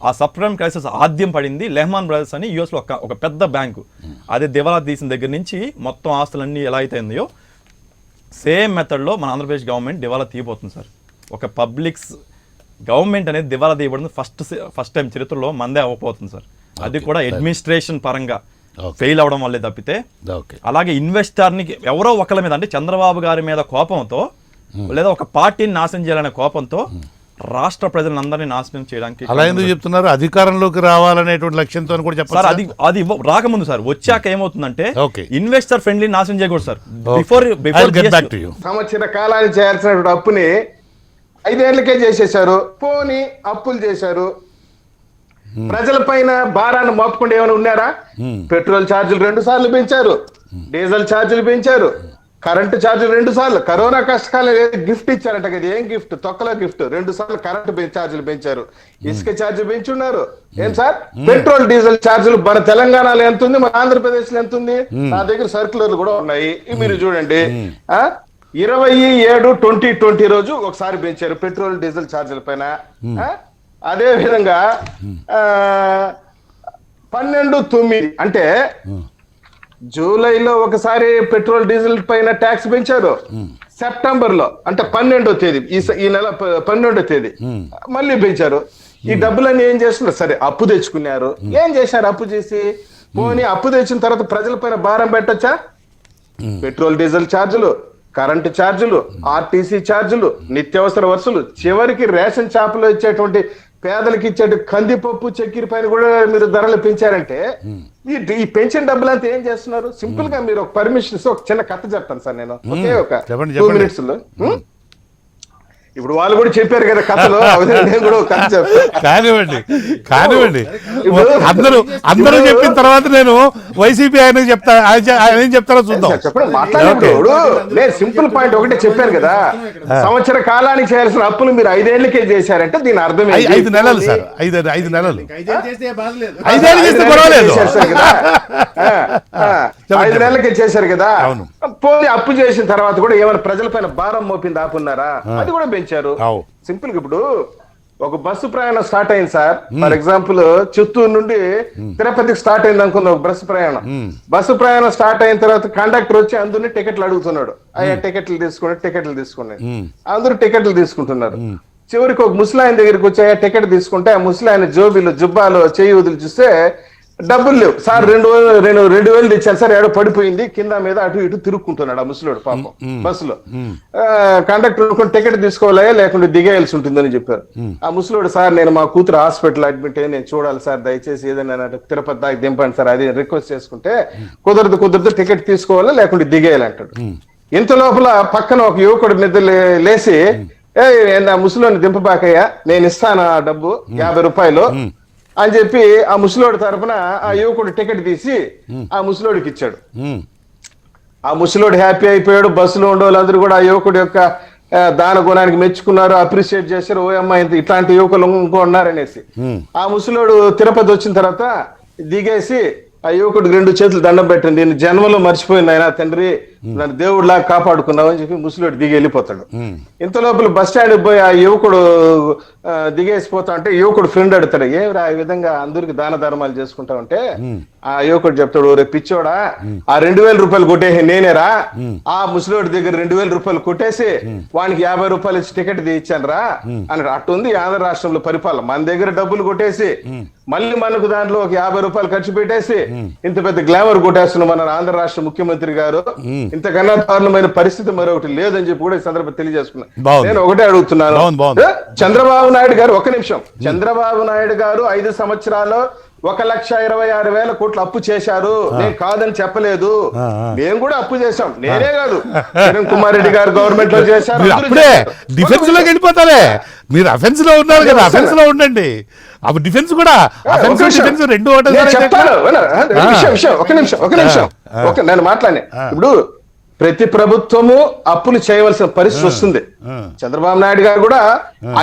Speaker 9: ఆ సబ్ ప్రైమ్ క్రైసిస్ ఆద్యం పడింది లెహమాన్ బ్రదర్స్ అని US లో ఒక పెద్ద బ్యాంకు. అదే దివాలా తీసిన దగ్గర నుంచి మొత్తం ఆస్తులన్నీ ఎలా అయితే ఉన్నాయో సేమ్ మెథడ్లో మన ఆంధ్రప్రదేశ్ గవర్నమెంట్ దివాలా తీయబోతుంది సార్. ఒక పబ్లిక్స్ గవర్నమెంట్ అనేది దివాలా తీయబడింది ఫస్ట్ టైం చరిత్రలో మందే అవ్వబోతుంది సార్. అది కూడా అడ్మినిస్ట్రేషన్ పరంగా ఫెయిల్ అవడం వల్లే తప్పితే. అలాగే ఇన్వెస్టర్ని ఎవరో ఒకళ్ళ మీద, అంటే చంద్రబాబు గారి మీద కోపంతో, లేదా ఒక పార్టీని నాశనం చేయాలనే కోపంతో రాష్ట్ర ప్రజలందరినీ నాశనం చేయడానికి
Speaker 1: అలా ఎందుకు చెప్తున్నారు? అధికారంలోకి రావాలనేటువంటి లక్ష్యంతో కూడా చెప్పారు
Speaker 9: సార్. అది రాకముందు సార్, వచ్చాక ఏమవుతుందంటే ఇన్వెస్టర్ ఫ్రెండ్లీ నాశనం చేయకూడదు సార్.
Speaker 10: సంవత్సర కాలాన్ని చేయాల్సినటువంటి అప్పుని 5 ఏళ్లకే చేసేశారు. పోనీ అప్పులు చేశారు, ప్రజల పైన భారాన్ని మోపకుండా ఏమైనా ఉన్నారా? పెట్రోల్ ఛార్జీలు 2 సార్లు పెంచారు, డీజిల్ ఛార్జీలు పెంచారు, కరెంటు ఛార్జీలు 2 సార్లు. కరోనా కష్టకాలం గిఫ్ట్ ఇచ్చారంట కదా, ఏం గిఫ్ట్? తొక్కలో గిఫ్ట్. 2 సార్లు కరెంటు ఛార్జీలు పెంచారు, ఇసుక ఛార్జీ పెంచున్నారు. ఏం సార్? పెట్రోల్ డీజిల్ ఛార్జీలు మన తెలంగాణలో ఎంత ఉంది, మన ఆంధ్రప్రదేశ్ లో ఎంత ఉంది? నా దగ్గర సర్క్యులర్లు కూడా ఉన్నాయి, మీరు చూడండి. 27/2020 రోజు ఒకసారి పెంచారు పెట్రోల్ డీజిల్ ఛార్జీల పైన. అదే విధంగా 12/9 అంటే జూలైలో ఒకసారి పెట్రోల్ డీజిల్ పైన ట్యాక్స్ పెంచారు. సెప్టెంబర్ లో అంటే 12వ తేదీ, ఈ నెల 12వ తేదీ మళ్ళీ పెంచారు. ఈ డబ్బులన్నీ ఏం చేస్తున్నారు? సరే అప్పు తెచ్చుకున్నారు, ఏం చేశారు? అప్పు చేసి పోనీ అప్పు తెచ్చిన తర్వాత ప్రజల పైన భారం పెట్టొచ్చా? పెట్రోల్ డీజిల్ ఛార్జీలు, కరెంటు ఛార్జీలు, ఆర్టీసీ ఛార్జీలు, నిత్యావసర వసూలు, చివరికి రేషన్ షాపులో ఇచ్చేటువంటి పేదలకు ఇచ్చేటు కందిపప్పు చక్కెర పైన కూడా మీరు ధరలు పెంచారంటే ఈ పెంచిన డబ్బులంతా ఏం చేస్తున్నారు? సింపుల్ గా మీరు ఒక పర్మిషన్ ఇస్తే ఒక చిన్న కథ చెప్తాను సార్ నేను, ఒకే ఒక
Speaker 1: చెప్పండి,
Speaker 10: 2 minutes లో. ఇప్పుడు వాళ్ళు కూడా చెప్పారు కదా కథలో, నేను కూడా ఒక కథ చెప్తాను.
Speaker 1: కానివ్వండి అందరూ చెప్పిన తర్వాత నేను వైసీపీ ఆయన చెప్తా, ఆయన ఏం చెప్తారో చూద్దాం.
Speaker 10: చెప్పండి, మాట్లాడినప్పుడు నేను సింపుల్ పాయింట్ ఒకటే చెప్పాను కదా, సంవత్సర కాలానికి చేయాల్సిన అప్పులు మీరు 5 ఏళ్లకే చేశారంటే దీని అర్థం
Speaker 1: 5 నెలలు సార్, 5 నెలలు
Speaker 8: 5
Speaker 1: చేస్తే పర్వాలేదు.
Speaker 10: చేశారు కదా, 5 నెలలకే చేశారు కదా.
Speaker 1: అవును.
Speaker 10: పోనీ అప్పు చేసిన తర్వాత కూడా ఏమైనా ప్రజల పైన భారం మోపింది ఆపున్నారా? అది కూడా పెంచారు. సింపుల్ గా ఇప్పుడు ఒక బస్సు ప్రయాణం స్టార్ట్ అయింది సార్, ఫర్ ఎగ్జాంపుల్ చిత్తూరు నుండి తిరుపతికి స్టార్ట్ అయింది అనుకుందాం ఒక బస్సు ప్రయాణం. బస్సు ప్రయాణం స్టార్ట్ అయిన తర్వాత కండక్టర్ వచ్చి అందరినీ టికెట్లు అడుగుతున్నాడు, అయ్యా టికెట్లు తీసుకోండి. అందరూ టికెట్లు తీసుకుంటున్నారు. చివరికి ఒక ముసలాయన దగ్గరికి వచ్చి అయ్యా టికెట్ తీసుకుంటే ఆ ముసలాయన జోబీలో జుబ్బాలో చేయి వదిలి చూస్తే డబ్బులు లేవు సార్. 2,000 ఇచ్చాను సార్, ఏడో పడిపోయింది, కింద మీద అటు ఇటు తిరుక్కుంటున్నాడు ఆ ముసలోడు పాపం బస్సులో. కండక్టర్ టికెట్ తీసుకోవాలయా లేకుంటే దిగేయాల్సి ఉంటుందని చెప్పారు. ఆ ముసలోడు సార్ నేను మా కూతురు హాస్పిటల్ అడ్మిట్ అయ్యి నేను చూడాలి సార్, దయచేసి ఏదైనా తిరుపతి దాకా దింపండి సార్, అది రిక్వెస్ట్ చేసుకుంటే కుదరదు టికెట్ తీసుకోవాలా లేకుంటే దిగేయాలంటాడు. ఇంత లోపల పక్కన ఒక యువకుడు నిద్ర లేసి ఆ ముసలోని దింపబాకయ్యా నేను ఇస్తాను ఆ డబ్బు 50 రూపాయలు అని చెప్పి ఆ ముసలోడి తరపున ఆ యువకుడు టికెట్ తీసి ఆ ముసలోడికి ఇచ్చాడు. ఆ ముసలోడు హ్యాపీ అయిపోయాడు. బస్సులో ఉండే వాళ్ళందరూ కూడా ఆ యువకుడి యొక్క దాన గుణానికి మెచ్చుకున్నారు, అప్రిషియేట్ చేశారు. ఓ అమ్మాయి ఇట్లాంటి యువకులు ఇంకో ఉన్నారనేసి. ఆ ముసలోడు తిరుపతి వచ్చిన తర్వాత దిగేసి ఆ యువకుడికి 2 చేతులు దండం పెట్టండి, నేను జన్మలో మర్చిపోయింది ఆయన తండ్రి, నన్ను దేవుడిలాగా కాపాడుకున్నావు అని చెప్పి ముసలోడు దిగి వెళ్ళిపోతాడు. ఇంత లోపల బస్ స్టాండ్ పోయి ఆ యువకుడు దిగేసిపోతా అంటే యువకుడు ఫ్రెండ్ అడుగుతాడు, ఏమిరా ఈ విధంగా అందరికి దాన ధర్మాలు చేసుకుంటా ఉంటే ఆ యువకుడు చెప్తాడు, రే పిచ్చోడా ఆ 2,000 రూపాయలు కొట్టేసి నేనేరా ఆ ముసలోడి దగ్గర 2,000 రూపాయలు కొట్టేసి వానికి 50 రూపాయలు ఇచ్చి టికెట్ ఇచ్చాను రా అని. అట్టుంది ఆంధ్ర రాష్ట్రంలో పరిపాలన. మన దగ్గర డబ్బులు కొట్టేసి మళ్ళీ మనకు దాంట్లో ఒక 50 రూపాయలు ఖర్చు పెట్టేసి ఇంత పెద్ద గ్లామర్ కొట్టేస్తున్న మన ఆంధ్ర రాష్ట్ర ముఖ్యమంత్రి గారు. ఇంతకన్నా దారుణమైన పరిస్థితి మరొకటి లేదని చెప్పి కూడా ఈ సందర్భంగా తెలియజేసుకున్నాను. నేను ఒకటే అడుగుతున్నాను, చంద్రబాబు నాయుడు గారు, ఒక నిమిషం, చంద్రబాబు నాయుడు గారు 5 సంవత్సరాల్లో 1,26,000 కోట్లు అప్పు చేశారు. నేను కాదని చెప్పలేదు, మేము కూడా అప్పు చేశాం. నేనే కాదు, కిరణ్ కుమార్ రెడ్డి గారు గవర్నమెంట్ లో చేశారు.
Speaker 1: అప్పుడే డిఫెన్స్ లోకి వెళ్ళిపోతారే, మీరు అఫెన్స్ లో ఉన్నారు కదా, అఫెన్స్ లో ఉండండి. అప్పుడు డిఫెన్స్ కూడా డిఫెన్స్ 2
Speaker 10: చెప్తాను. ఒక నిమిషం నేను మాట్లాడే. ఇప్పుడు ప్రతి ప్రభుత్వము అప్పులు చేయవలసిన పరిస్థితి వస్తుంది. చంద్రబాబు నాయుడు గారు కూడా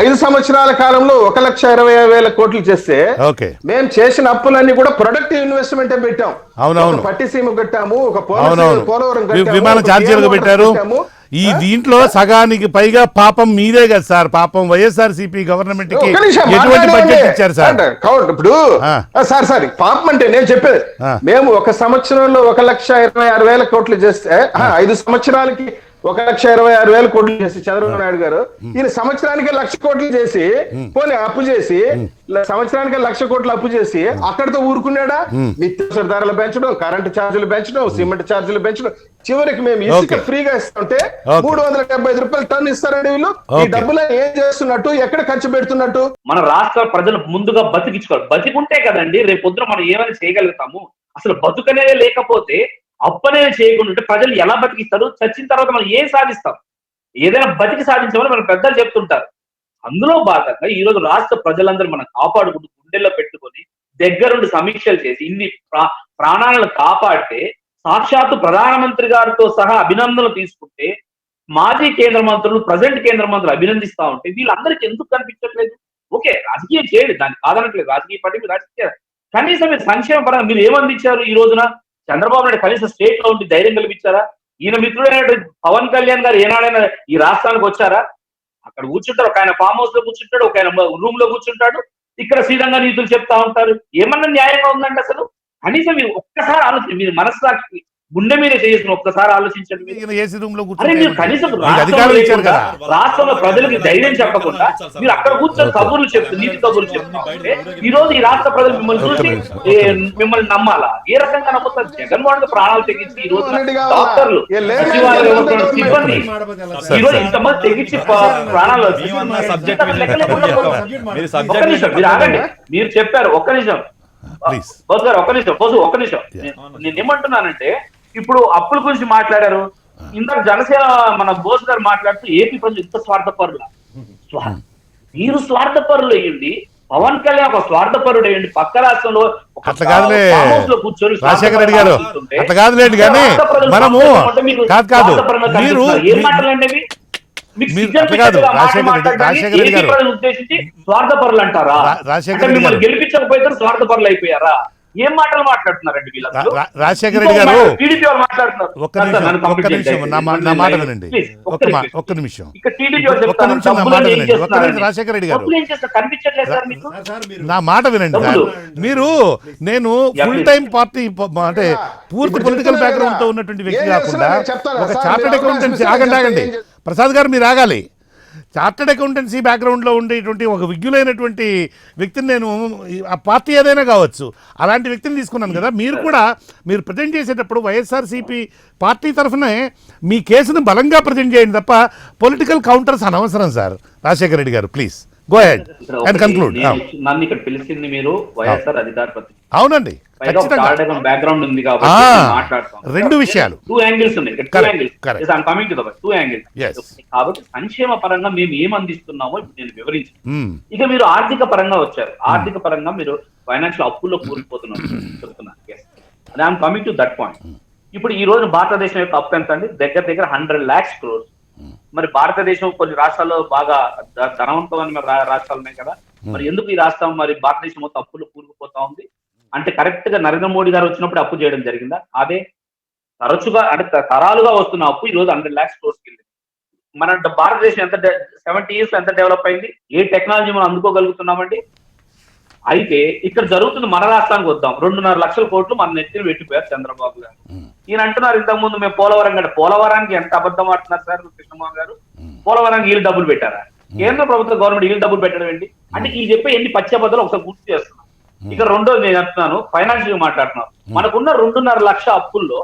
Speaker 10: 5 సంవత్సరాల కాలంలో 1,20,000 కోట్లు చేస్తే మేము చేసిన అప్పులన్నీ కూడా ప్రొడక్టివ్ ఇన్వెస్ట్మెంట్ పెట్టాం. పట్టిసీమ కట్టాము, ఒక పోలవరం
Speaker 1: విమాన ఛార్జీలు పెట్టారు. ఈ దీంట్లో సగానికి పైగా పాపం మీదే కదా సార్, పాపం వైఎస్ఆర్సీపీ గవర్నమెంట్ కి ఎటువంటి బడ్జెట్ ఇచ్చారు సార్?
Speaker 10: ఇప్పుడు సార్ పాపం అంటే నేను చెప్పేది, మేము 1 సంవత్సరంలో 1,26,000 కోట్లు చేస్తే 5 సంవత్సరాలకి 1,26,000 కోట్లు చేసి చంద్రబాబు నాయుడు గారు ఈయన సంవత్సరానికి 1,00,000 కోట్లు చేసి పోనీ అప్పు చేసి సంవత్సరానికి 1,00,000 కోట్లు అప్పు చేసి అక్కడితో ఊరుకున్నాడా? నిత్యావసర ధరలు పెంచడం, కరెంటు ఛార్జీలు పెంచడం, సిమెంట్ ఛార్జీలు పెంచడం, చివరికి మేము ఇసుక ఫ్రీగా ఇస్తుంటే 375 రూపాయలు టన్ ఇస్తారండి వీళ్ళు. ఈ డబ్బులను ఏం చేస్తున్నట్టు, ఎక్కడ ఖర్చు పెడుతున్నట్టు?
Speaker 11: మన రాష్ట్ర ప్రజలు ముందుగా బతికించుకోవాలి. బతికుంటే కదండి రేపు పొద్దున మనం ఏమైనా చేయగలుగుతాము. అసలు బతుకనేదే లేకపోతే అప్పనే చేయకుండా ప్రజలు ఎలా బతికిస్తారు? చచ్చిన తర్వాత మనం ఏం సాధిస్తాం? ఏదైనా బతికి సాధించామని మన పెద్దలు చెప్తుంటారు. అందులో భాగంగా ఈ రోజు రాష్ట్ర ప్రజలందరూ మనం కాపాడుకుంటూ గుండెల్లో పెట్టుకొని దగ్గరుండి సమీక్షలు చేసి ఇన్ని ప్రాణాలను కాపాడితే సాక్షాత్తు ప్రధానమంత్రి గారితో సహా అభినందనలు తీసుకుంటే మాజీ కేంద్ర మంత్రులు, ప్రజెంట్ కేంద్ర మంత్రులు అభినందిస్తా ఉంటే వీళ్ళందరికీ ఎందుకు కనిపించట్లేదు? ఓకే, రాజకీయం చేయండి, దాన్ని కాదనట్లేదు, రాజకీయ పార్టీ రాజకీయ, కనీసం మీరు సంక్షేమ పరంగా మీరు ఏమందించారు? ఈ రోజున చంద్రబాబు నాయుడు కనీసం స్టేట్ లో ఉండి ధైర్యం కల్పించారా? ఈయన మిత్రుడైన పవన్ కళ్యాణ్ గారు ఏనాడైనా ఈ రాష్ట్రానికి వచ్చారా? అక్కడ కూర్చుంటారు, ఒక ఆయన ఫామ్ హౌస్ లో కూర్చుంటాడు, ఒక ఆయన రూమ్ లో కూర్చుంటాడు, ఇక్కడ శ్రీరంగ నీతులు చెప్తా ఉంటారు. ఏమన్నా న్యాయంగా ఉందండి? అసలు కనీసం మీరు ఒక్కసారి ఆలోచన, మీరు మనస్సాక్షి గుండె మీద చేసుకుని ఒక్కసారి ఆలోచించండి మీరు.
Speaker 1: ఏసీ రూమ్ లో
Speaker 11: అరే మీరు కనీసం
Speaker 1: కూర్చొని అధికారులు ఇచ్చారు కదా.
Speaker 11: రాష్ట్రంలో ప్రజలకు ధైర్యం చెప్పకుండా మీరు అక్కడ కూర్చొని కబుర్లు చెప్తూ నీతి కబుర్లు చెప్తుంటే ఈ రోజు ఈ రాష్ట్ర ప్రజలు మిమ్మల్ని చూసి మిమ్మల్ని నమ్మాలా? ఏ రకంగా నమ్ముతారు? జగన్మోహన్ రెడ్డి ప్రాణాలు తెగించి ఈ రోజు డాక్టర్లు, సచివాలయ వ్యవస్థలో సిబ్బంది ఈ రోజు ఇంతమంది తెగించి ప్రాణాలు ఒక్క నిమిషం మీరు ఆగండి. మీరు చెప్పారు ఒక్క నిమిషం బోస్ గారు, ఒక్క నిమిషం నేను ఏమంటున్నానంటే ఇప్పుడు అప్పుల గురించి మాట్లాడారు. ఇందాక జనసేన మన బోస్ గారు మాట్లాడుతూ ఏపీ ప్రజలు ఇంత స్వార్థపరుల మీరు స్వార్థపరులు అయ్యండి, పవన్ కళ్యాణ్ ఒక స్వార్థపరుడు అయ్యండి, పక్క రాష్ట్రంలో
Speaker 1: అట్లా కాదులే రాజశేఖర రెడ్డి గారు, అట్లా కాదులేండి. కానీ మనము కాదు మీరు రాజశేఖర రెడ్డి గారు
Speaker 11: ఉద్దేశించి స్వార్థపరులు అంటారా? మిమ్మల్ని గెలిపించకపోతే స్వార్థపరులు అయిపోయారా? ఏం మాటలు మాట్లాడుతున్నారండి వీళ్ళందరూ?
Speaker 1: రాజశేఖర రెడ్డి గారు
Speaker 11: టీడీపీ వాళ్ళు మాట్లాడుతున్నారు.
Speaker 1: ఒక్క నిమిషం నా మాట వినండి. ఒక్క నిమిషం రాజశేఖర రెడ్డి గారు నా మాట వినండి సార్. మీరు నేను ఫుల్ టైం పార్టీ అంటే పూర్తి పొలిటికల్ బ్యాక్గ్రౌండ్ తో ఉన్నటువంటి వ్యక్తి కాకుండా ఒక చార్టెడ్ అకౌంటెన్సీ ఆగండి ప్రసాద్ గారు మీరు ఆగాలి. చార్టెడ్ అకౌంటెన్సీ బ్యాక్గ్రౌండ్లో ఉండేటువంటి ఒక విజ్ఞులైనటువంటి వ్యక్తిని నేను ఆ పార్టీ ఏదైనా కావచ్చు అలాంటి వ్యక్తిని తీసుకున్నాను కదా. మీరు కూడా మీరు ప్రజెంట్ చేసేటప్పుడు వైఎస్ఆర్సీపీ పార్టీ తరఫునే మీ కేసును బలంగా ప్రజెంట్ చేయండి తప్ప పొలిటికల్ కౌంటర్స్ అనవసరం సార్. రాజశేఖర రెడ్డి గారు please go head and conclude.
Speaker 11: నన్ను ఇక్కడ పిలిచింది మీరు వైఎస్ఆర్ అధికార ప్రతినిధి.
Speaker 1: అవునండి,
Speaker 11: బ్యాక్గ్రౌండ్ ఉంది కాబట్టి మాట్లాడతాం.
Speaker 1: రెండు విషయాలు,
Speaker 11: టూ యాంగిల్స్ ఉన్నాయి. కాబట్టి సంక్షేమ పరంగా మేము ఏం అందిస్తున్నామో ఇప్పుడు నేను వివరించాను. ఇక మీరు ఆర్థిక పరంగా వచ్చారు. ఆర్థిక పరంగా మీరు ఫైనాన్షియల్ అప్పుల్లో కూలిపోతున్నారు చెప్తున్నారు. I'm coming to that point. ఇప్పుడు ఈ రోజు భారతదేశం యొక్క అప్పు ఎంత అండి? దగ్గర 100 lakhs crores. మరి భారతదేశం కొన్ని రాష్ట్రాల్లో బాగా ధనవంతమైన రాష్ట్రాలు ఉన్నాయి కదా, మరి ఎందుకు ఈ రాష్ట్రం మరి భారతదేశం మొత్తం అప్పులు కూరుకుపోతా ఉంది అంటే కరెక్ట్ గా నరేంద్ర మోడీ గారు వచ్చినప్పుడు అప్పు చేయడం జరిగిందా? అదే తరచుగా అంటే తరాలుగా వస్తున్న అప్పు ఈ రోజు 100 lakhs crores వెళ్ళింది. మన భారతదేశం ఎంత 70 years ఎంత డెవలప్ అయింది? ఏ టెక్నాలజీ మనం అందుకోగలుగుతున్నామండి? అయితే ఇక్కడ జరుగుతుంది మన రాష్ట్రానికి వద్దాం. 2.5 లక్షల కోట్లు మన నెత్తిన పెట్టిపోయారు చంద్రబాబు గారు. ఈయన అంటున్నారు ఇంతకుముందు మేము పోలవరం కంటే పోలవరానికి ఎంత అబద్ధం ఆడుతున్నారు సార్ కృష్ణమోహన్ గారు? పోలవరానికి వీళ్ళు డబ్బులు పెట్టారా? కేంద్ర ప్రభుత్వ గవర్నమెంట్ వీళ్ళు డబ్బులు పెట్టడం ఏంటి అంటే ఈ చెప్పే ఎన్ని పచ్చబద్దలు ఒకసారి గుర్తు చేస్తున్నాం. ఇక రెండోది నేను చెప్తున్నాను, ఫైనాన్షియల్ మాట్లాడుతున్నాను. మనకున్న 2.5 లక్ష అప్పుల్లో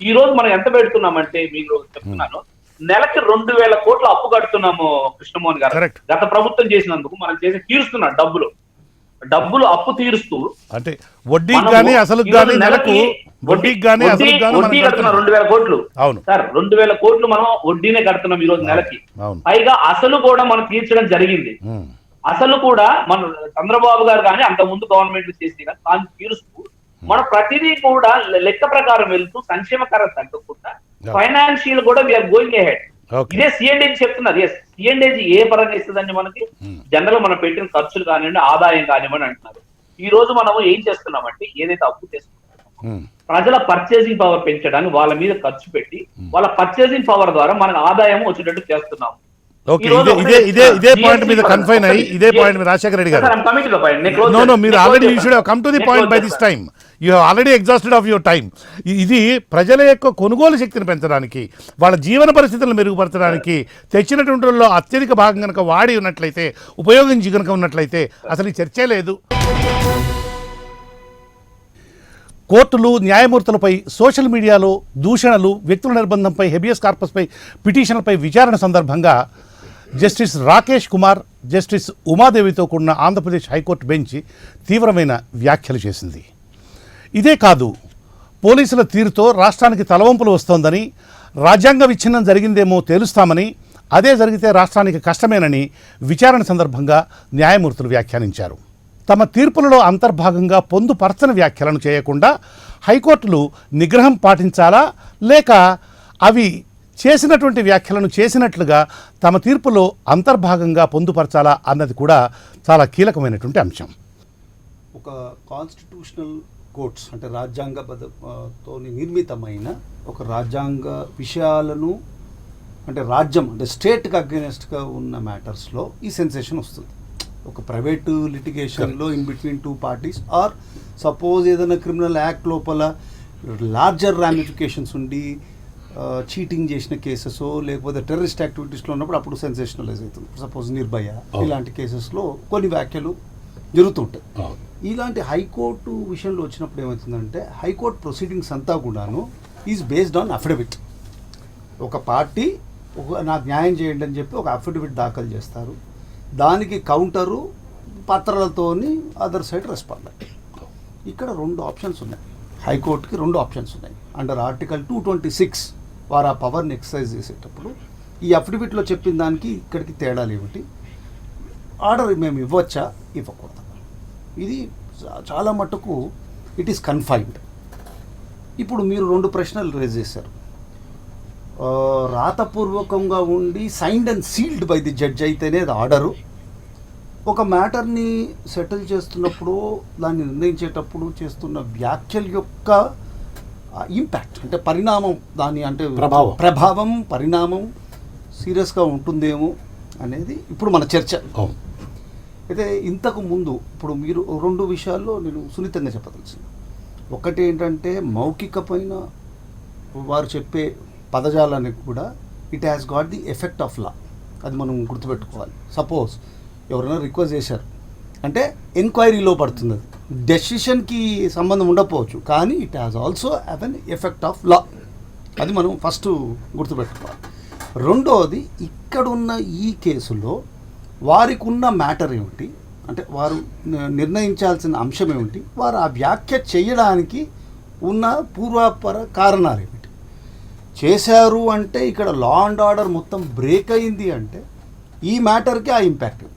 Speaker 11: ఈ రోజు మనం ఎంత పెడుతున్నామంటే మీకు చెప్తున్నాను, నెలకి 2,000 కోట్ల అప్పు కడుతున్నాము కృష్ణమోహన్ గారు. గత ప్రభుత్వం చేసినందుకు మనం చేసి తీరుస్తున్నాం డబ్బులు అప్పు తీరుస్తూ
Speaker 1: అంటే వడ్డీకి కానీ అసలుకి కానీ నెలకు వడ్డీకి కానీ అసలుకి కానీ
Speaker 11: వడ్డీ కడుతున్నాం 2,000 కోట్లు.
Speaker 1: అవును
Speaker 11: సార్ 2,000 కోట్లు మనం వడ్డీనే కడుతున్నాం ఈ రోజు నెలకి. పైగా అసలు కూడా మనం తీర్చడం జరిగింది. అసలు కూడా మన చంద్రబాబు గారు కానీ అంత ముందు గవర్నమెంట్ చేసి కానీ తీరుస్తూ మన ప్రతిదీ కూడా లెక్క ప్రకారం వెళ్తూ సంక్షేమ కార్యం తగ్గకుండా ఫైనాన్షియల్ కూడా వీఆర్ గోయింగ్ అహెడ్. ఇదే సిఎండేజీ చెప్తున్నారు. సిఎండేజీ ఏ పరంగా ఇస్తుందండి మనకి? జనరల్ మనం పెట్టిన ఖర్చులు కానివ్వండి, ఆదాయం కానివ్వండి అంటున్నారు. ఈ రోజు మనం ఏం చేస్తున్నామంటే ఏదైతే అప్పు చేసుకుంటున్నామో ప్రజల పర్చేసింగ్ పవర్ పెంచడానికి వాళ్ళ మీద ఖర్చు పెట్టి వాళ్ళ పర్చేసింగ్ పవర్ ద్వారా మనకు ఆదాయం వచ్చేటట్టు చేస్తున్నాము.
Speaker 1: ఓకే, ఇదే పాయింట్ మీద కన్ఫైన్ అయ్యి ఇదే పాయింట్ మీద రాజశేఖర రెడ్డి గారు నో మీరు already you should have come to the point by this time. You have already exhausted of your time. ఇది ప్రజల యొక్క కొనుగోలు శక్తిని పెంచడానికి, వాళ్ళ జీవన పరిస్థితులను మెరుగుపరచడానికి తెచ్చినటువంటి అత్యధిక భాగం కనుక వాడి ఉన్నట్లయితే, ఉపయోగించి కనుక ఉన్నట్లయితే అసలు ఈ చర్చే లేదు. కోర్టులు న్యాయమూర్తులపై సోషల్ మీడియాలో దూషణలు, వ్యక్తుల నిర్బంధంపై, హెబియస్ కార్పస్పై పిటిషన్లపై విచారణ సందర్భంగా జస్టిస్ రాకేష్ కుమార్, జస్టిస్ ఉమాదేవితో కూడిన ఆంధ్రప్రదేశ్ హైకోర్టు బెంచ్ తీవ్రమైన వ్యాఖ్యలు చేసింది. ఇదే కాదు, పోలీసుల తీరుతో రాష్ట్రానికి తలవంపులు వస్తోందని, రాజ్యాంగ విచ్ఛిన్నం జరిగిందేమో తేలుస్తామని, అదే జరిగితే రాష్ట్రానికి కష్టమేనని విచారణ సందర్భంగా న్యాయమూర్తులు వ్యాఖ్యానించారు. తమ తీర్పులలో అంతర్భాగంగా పొందుపరచని వ్యాఖ్యలను చేయకుండా హైకోర్టులు నిగ్రహం పాటించాలా లేక అవి చేసినటువంటి వ్యాఖ్యలను చేసినట్లుగా తమ తీర్పులో అంతర్భాగంగా పొందుపరచాలా అన్నది కూడా చాలా కీలకమైనటువంటి అంశం.
Speaker 12: ఒక కాన్స్టిట్యూషనల్ కోర్ట్స్ అంటే రాజ్యాంగబద్ధతో నిర్మితమైన ఒక రాజ్యాంగ విషయాలను అంటే రాజ్యం అంటే స్టేట్కి అగెనెస్ట్గా ఉన్న మ్యాటర్స్లో ఈ సెన్సేషన్ వస్తుంది. ఒక ప్రైవేటు లిటిగేషన్లో in between 2 parties or suppose ఏదైనా క్రిమినల్ యాక్ట్ లోపల లార్జర్ రామిఫికేషన్స్ ఉండి చీటింగ్ చేసిన కేసెస్ లేకపోతే టెర్రరిస్ట్ యాక్టివిటీస్లో ఉన్నప్పుడు అప్పుడు సెన్సేషనలైజ్ అవుతుంది. సపోజ్ నిర్భయ ఇలాంటి కేసెస్లో కొన్ని వ్యాఖ్యలు జరుగుతుంటాయి. ఇలాంటి హైకోర్టు విషయంలో వచ్చినప్పుడు ఏమవుతుందంటే హైకోర్టు ప్రొసీడింగ్స్ అంతా కూడాను ఈజ్ బేస్డ్ ఆన్ అఫిడవిట్. ఒక పార్టీ నాకు న్యాయం చేయండి అని చెప్పి ఒక అఫిడవిట్ దాఖలు చేస్తారు, దానికి కౌంటరు పత్రాలతోని అదర్ సైడ్ రెస్పాండ్. ఇక్కడ 2 ఆప్షన్స్ ఉన్నాయి, హైకోర్టుకి 2 ఆప్షన్స్ ఉన్నాయి. అండర్ ఆర్టికల్ 226 వారు ఆ పవర్ని ఎక్సర్సైజ్ చేసేటప్పుడు ఈ అఫిడవిట్లో చెప్పిన దానికి ఇక్కడికి తేడాలు ఏమిటి, ఆర్డర్ మేము ఇవ్వచ్చా ఇవ్వకూడదా, ఇది చాలా మటుకు ఇట్ ఈస్ కన్ఫైన్డ్. ఇప్పుడు మీరు 2 ప్రశ్నలు రేజ్ చేశారు. రాతపూర్వకంగా ఉండి signed and sealed by the judge అయితేనే అది ఆర్డరు. ఒక మ్యాటర్ని సెటిల్ చేస్తున్నప్పుడు దాన్ని నిర్ణయించేటప్పుడు చేస్తున్న వ్యాఖ్యల యొక్క ఇంపాక్ట్ అంటే పరిణామం, దాని అంటే ప్రభావం పరిణామం సీరియస్గా ఉంటుందేమో అనేది ఇప్పుడు మన చర్చ. అయితే ఇంతకు ముందు ఇప్పుడు మీరు 2 విషయాల్లో నేను సున్నితంగా చెప్పదలుచున్నాను. ఒకటి ఏంటంటే మౌఖిక పైన వారు చెప్పే పదజాలానికి కూడా it has got the effect of law, అది మనం గుర్తుపెట్టుకోవాలి. సపోజ్ ఎవరైనా రిక్వెస్ట్ చేశారు అంటే ఎంక్వైరీలో పడుతుంది, అది డెసిషన్కి సంబంధం ఉండకపోవచ్చు, కానీ it has also have an effect of law, అది మనం ఫస్ట్ గుర్తుపెట్టుకోవాలి. రెండోది ఇక్కడున్న ఈ కేసులో వారికి ఉన్న మ్యాటర్ ఏమిటి అంటే వారు నిర్ణయించాల్సిన అంశం ఏమిటి, వారు ఆ వ్యాఖ్య చేయడానికి ఉన్న పూర్వాపర కారణాలు ఏమిటి, చేశారు అంటే ఇక్కడ లా అండ్ ఆర్డర్ మొత్తం బ్రేక్ అయింది అంటే ఈ మ్యాటర్కి ఆ ఇంపాక్ట్ ఏమిటి,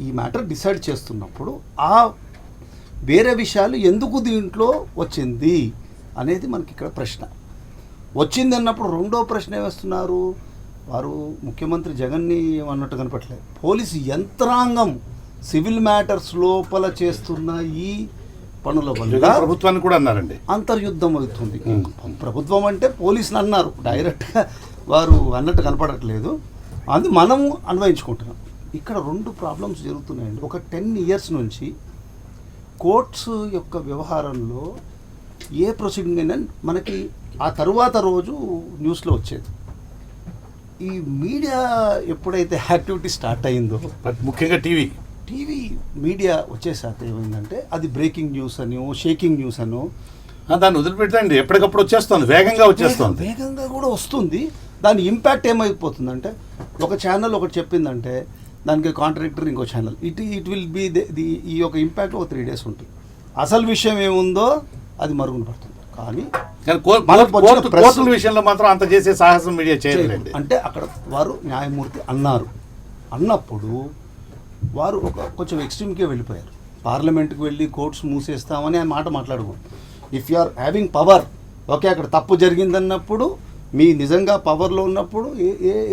Speaker 12: ఈ మ్యాటర్ డిసైడ్ చేస్తున్నప్పుడు ఆ వేరే విషయాలు ఎందుకు దీంట్లో వచ్చింది అనేది మనకి ఇక్కడ ప్రశ్న వచ్చింది అన్నప్పుడు. 2వ ప్రశ్న ఏమేస్తున్నారు వారు, ముఖ్యమంత్రి జగన్ని ఏమన్నట్టు కనపట్లేదు, పోలీసు యంత్రాంగం సివిల్ మ్యాటర్స్ లోపల చేస్తున్న ఈ పనుల వల్ల
Speaker 1: ప్రభుత్వాన్ని కూడా అన్నారండి
Speaker 12: అంతర్యుద్ధం అవుతుంది. ప్రభుత్వం అంటే పోలీసుని అన్నారు, డైరెక్ట్గా వారు అన్నట్టు కనపడట్లేదు, అది మనము అన్వయించుకుంటున్నాం. ఇక్కడ 2 ప్రాబ్లమ్స్ జరుగుతున్నాయండి. ఒక 10 years నుంచి కోర్ట్స్ యొక్క వ్యవహారంలో ఏ ప్రొసీడింగ్ అయినా మనకి ఆ తరువాత రోజు న్యూస్లో వచ్చేది. ఈ మీడియా ఎప్పుడైతే యాక్టివిటీ స్టార్ట్ అయిందో,
Speaker 1: ముఖ్యంగా టీవీ
Speaker 12: మీడియా వచ్చేసాక ఏమైందంటే అది బ్రేకింగ్ న్యూస్ అనో షేకింగ్ న్యూస్ అనో
Speaker 1: దాన్ని వదిలిపెట్టండి, ఎప్పటికప్పుడు వచ్చేస్తుంది, వేగంగా వచ్చేస్తుంది,
Speaker 12: వేగంగా కూడా వస్తుంది. దాని ఇంపాక్ట్ ఏమైపోతుందంటే ఒక ఛానల్ ఒకటి చెప్పిందంటే దానికి కాంట్రాడిక్టరీ ఇంకో ఛానల్, ఇట్ విల్ బీ ఈ యొక్క ఇంపాక్ట్ ఒక 3 days ఉంటుంది. అసలు విషయం ఏముందో అది మరుగున పడుతుంది. కానీ
Speaker 1: కోర్టుల విషయంలో మాత్రం అంత చేసే సాహసం మీడియా చేయలేండి.
Speaker 12: అంటే అక్కడ వారు న్యాయమూర్తి అన్నప్పుడు వారు కొంచెం ఎక్స్ట్రీమ్కే వెళ్ళిపోయారు. పార్లమెంట్కి వెళ్ళి కోర్ట్స్ మూసేస్తామని ఆ మాట మాట్లాడుకోండి. If you are having power, okay అక్కడ తప్పు జరిగిందన్నప్పుడు మీ నిజంగా పవర్లో ఉన్నప్పుడు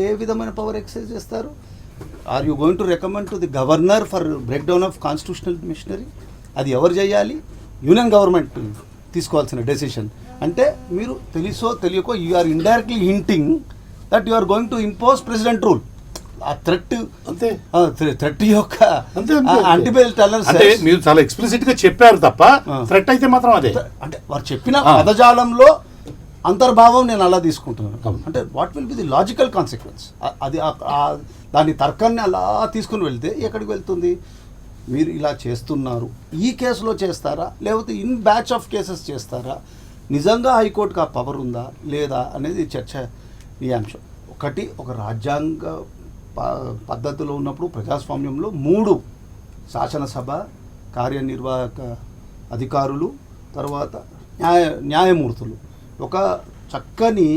Speaker 12: ఏ విధమైన పవర్ ఎక్సర్సైజ్ చేస్తారు? Are you going to recommend to the governor for break down of constitutional machinery? అది ఎవరు చేయాలి? యూనియన్ గవర్నమెంట్ తీసుకోవాల్సిన డెసిషన్. అంటే మీరు తెలుసో తెలియకో you are indirectly hinting that you are going to impose president rule. ఆ థ్రెట్ యొక్క యాంటీబెల్ టెలర్స్
Speaker 1: అంటే మీరు చాలా ఎక్స్ప్లిసిట్ గా చెప్పారు తప్ప థ్రెట్ అయితే మాత్రం అదే.
Speaker 12: అంటే వారు చెప్పిన పదజాలంలో అంతర్భావం నేను అలా తీసుకుంటున్నాను. అంటే what will be the logical consequence? అది దాని తర్కాన్ని అలా తీసుకుని వెళ్తే ఎక్కడికి వెళ్తుంది? మీరు ఇలా చేస్తున్నారు, ఈ కేసులో చేస్తారా లేకపోతే ఇన్ బ్యాచ్ ఆఫ్ కేసెస్ చేస్తారా? నిజంగా హైకోర్టుకు ఆ పవర్ ఉందా లేదా అనేది చర్చనీయాంశం. ఒక రాజ్యాంగ పద్ధతిలో ఉన్నప్పుడు ప్రజాస్వామ్యంలో 3 శాసనసభ, కార్యనిర్వాహక అధికారులు, తర్వాత న్యాయమూర్తులు ఒక చక్కని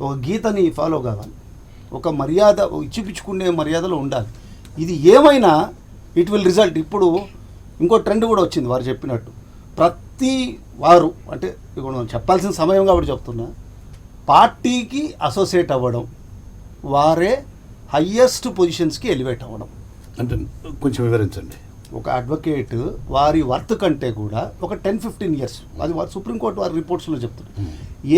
Speaker 12: ఒక గీతని ఫాలో కావాలి, ఒక మర్యాద ఇచ్చిపుచ్చుకునే మర్యాదలో ఉండాలి. ఇది ఏమైనా ఇట్ విల్ రిజల్ట్. ఇప్పుడు ఇంకో ట్రెండ్ కూడా వచ్చింది వారు చెప్పినట్టు, ప్రతి వారు అంటే ఇప్పుడు మనం చెప్పాల్సిన సమయం కాబట్టి చెప్తున్నా, పార్టీకి అసోసియేట్ అవ్వడం, వారే హయ్యెస్ట్ పొజిషన్స్కి ఎలివేట్ అవ్వడం.
Speaker 1: అంటే కొంచెం వివరించండి.
Speaker 12: ఒక అడ్వకేట్ వారి వర్త్ కంటే కూడా ఒక 10-15 years, అది వారు సుప్రీంకోర్టు వారి రిపోర్ట్స్లో చెప్తున్నారు,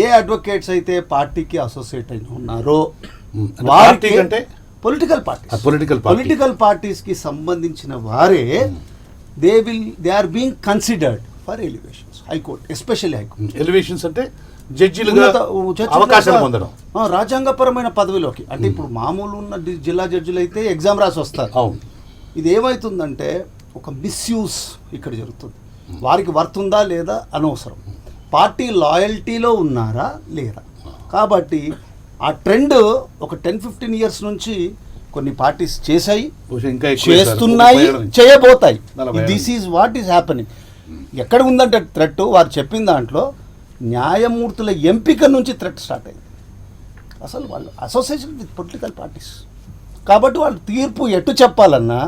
Speaker 12: ఏ అడ్వకేట్స్ అయితే పార్టీకి అసోసియేట్ అయిన ఉన్నారో వారికి అంటే పొలిటికల్ పార్టీస్కి సంబంధించిన వారే they are being considered for elevations, high court especially high court.
Speaker 1: Elevations అంటే జడ్జిలుగా అవకాశం పొందడం,
Speaker 12: రాజ్యాంగపరమైన పదవిలోకి. అంటే ఇప్పుడు మామూలు ఉన్న జిల్లా జడ్జిలు అయితే ఎగ్జామ్ రాసి వస్తారు.
Speaker 1: అవును.
Speaker 12: ఇది ఏమవుతుందంటే ఒక మిస్యూజ్ ఇక్కడ జరుగుతుంది. వారికి వర్త్ ఉందా లేదా అనవసరం, పార్టీ లాయల్టీలో ఉన్నారా లేదా. కాబట్టి ఆ ట్రెండ్ ఒక 10-15 ఇయర్స్ నుంచి కొన్ని పార్టీస్ చేశాయి,
Speaker 1: ఇంకా
Speaker 12: చేస్తున్నాయి, చేయబోతాయి. This is what is happening. ఎక్కడ ఉందంటే థ్రెట్, వారు చెప్పిన దాంట్లో న్యాయమూర్తుల ఎంపిక నుంచి థ్రెట్ స్టార్ట్ అయింది. అసలు వాళ్ళు అసోసియేషన్ విత్ పొలిటికల్ పార్టీస్ కాబట్టి వాళ్ళు తీర్పు ఎటు చెప్పాలన్నా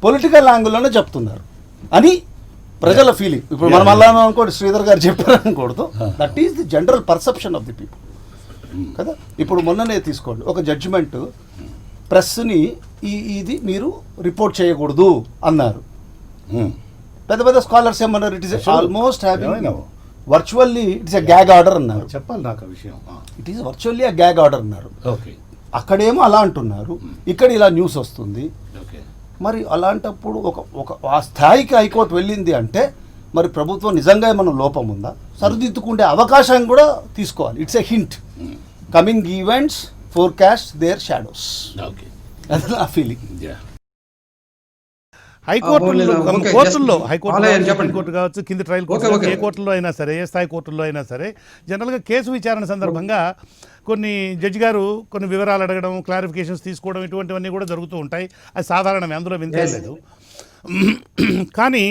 Speaker 12: పొలిటికల్ యాంగిల్లోనే చెప్తున్నారు అని ప్రజల ఫీలింగ్. ఇప్పుడు మనం అలా అనుకోండి, శ్రీధర్ గారు చెప్పారనుకూడదు, that is the general perception of the people కదా. ఇప్పుడు మొన్ననే తీసుకోండి ఒక జడ్జిమెంట్, ప్రెస్ని ఇది మీరు రిపోర్ట్ చేయకూడదు అన్నారు. పెద్ద పెద్ద స్కాలర్స్ ఏమన్నారు, it is almost having virtually it's a gag order అన్నారు.
Speaker 1: చెప్పాలి నాకు ఆ విషయం.
Speaker 12: It is virtually a gag order అన్నారు.
Speaker 1: ఓకే,
Speaker 12: అక్కడేమో అలా అంటున్నారు, ఇక్కడ ఇలా న్యూస్ వస్తుంది.
Speaker 1: ఓకే,
Speaker 12: మరి అలాంటప్పుడు ఒక ఆ స్థాయికి హైకోర్టు వెళ్ళింది అంటే మరి ప్రభుత్వం నిజంగా ఏమైనా లోపం ఉందా, సరిదిద్దుకుంటే అవకాశం కూడా తీసుకోవాలి. It's a hint, coming events forecast their shadows.
Speaker 1: Okay,
Speaker 12: అది నా ఫీలింగ్.
Speaker 1: కోర్టుల్లో హైకోర్టు కావచ్చు, కింది ట్రయల్ కోర్టు, ఏ కోర్టులో అయినా సరే, ఏ స్థాయి కోర్టుల్లో అయినా సరే, జనరల్గా కేసు విచారణ సందర్భంగా కొన్ని జడ్జి గారు కొన్ని వివరాలు అడగడం, క్లారిఫికేషన్స్ తీసుకోవడం, ఇటువంటివన్నీ కూడా జరుగుతూ ఉంటాయి. అది సాధారణమే, అందులో వింత లేదు. కానీ